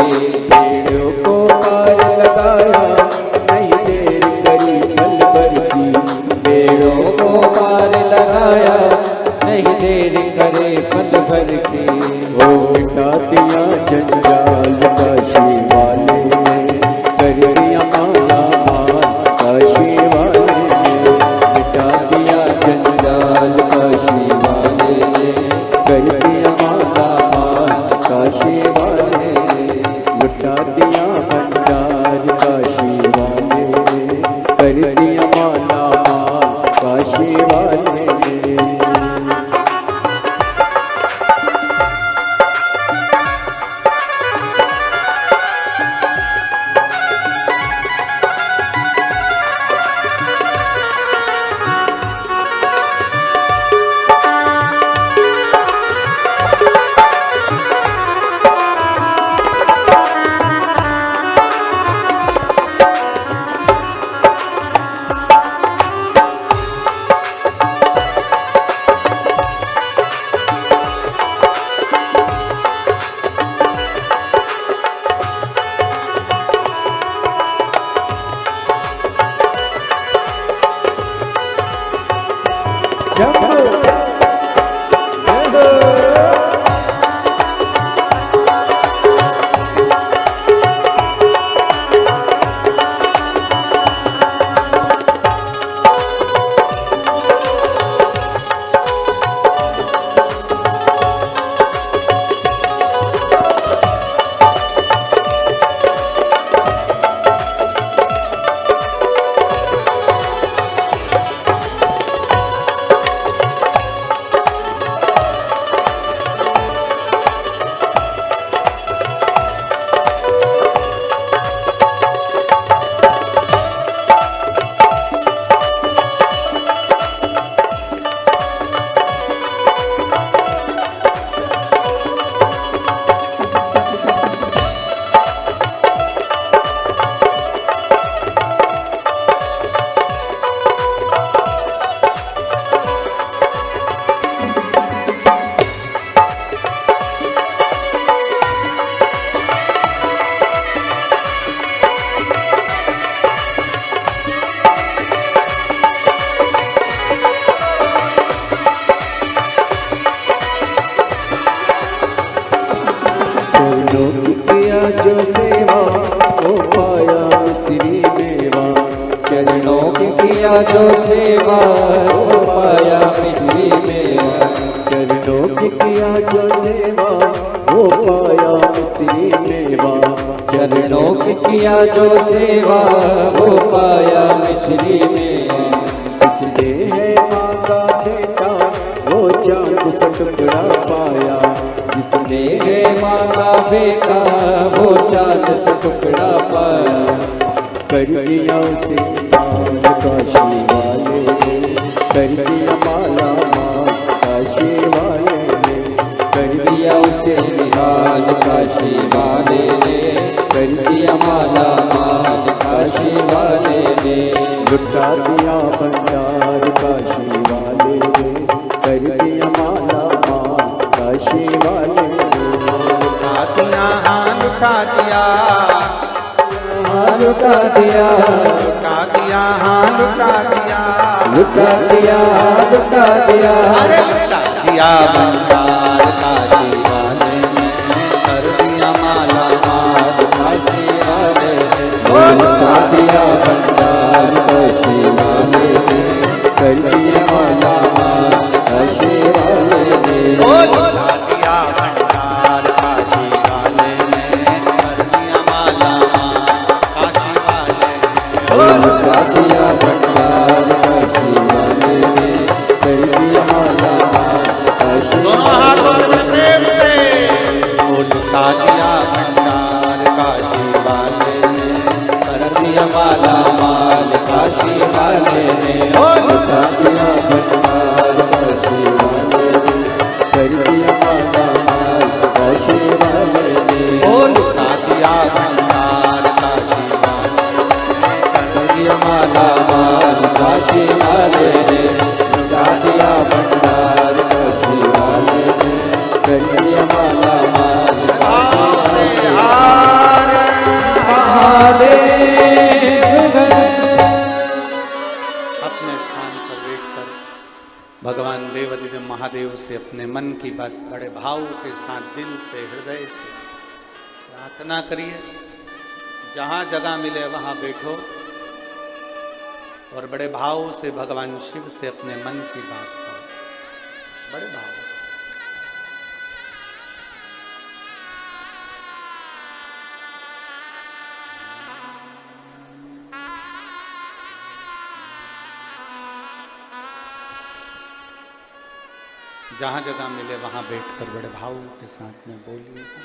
पेड़ों को पार लगाया नहीं देर करी पल भर की। पेड़ों को पार लगाया नहीं देर करे पल भर की। वो मिटा दिया जंजाल काशी वाले ने कर दिया माला माल काशी वाले ने। मिटा दिया जंजाल काशी वाले ने कर दिया माला माल काशी वाले ने। लुटा दिया भंडार काशी वाले ने कर दिया माला माल काशी वाले ने। जो सेवा वो पाया मिश्री मेवा। चरणों की किया जो सेवा वो पाया मिश्री मेवा। चरणों की किया जो सेवा वो पाया मिश्री मेवा। चरणों की किया जो सेवा वो पाया मिश्री मेवा। जिसने है माँ का बेटा वो चांद सा टुकड़ा पाया। जिसने है माँ का बेटा वो चांद सा टुकड़ा पाया। कर दिया उसे माल काशी वाले ने। कर दिया माला माल काशी वाले ने। कर दिया उसे निहाल काशी वाले ने। कर दिया माला माल काशी वाले ने। लुटा दिया भंडार काशी वाले ने। कर दिया माला माल काशी वाले ने। लुटा दिया हाँ लुटा दिया। लुटा दिया लुटा दिया हाँ लुटा दिया। लुटा दिया लुटा दिया। अरे लुटा दिया भंडार काशी वाले ने। कर दिया माला माल काशी वाले ने। लुटा दिया भंडार काशी वाले ने। कर दिया माला माल काशी वाले ने। लुटा दिया भंडार काशी वाले ने। कर दिया माला माल काशी वाले ने। लुटा दिया भंडार काशी वाले ने। कर दिया माला से अपने मन की बात बड़े भाव के साथ दिल से हृदय से प्रार्थना करिए। जहाँ जगह मिले वहाँ बैठो और बड़े भाव से भगवान शिव से अपने मन की बात करो, बड़े भाव से। जहाँ जगह मिले वहाँ बैठकर बड़े भाव के साथ में बोलिएगा।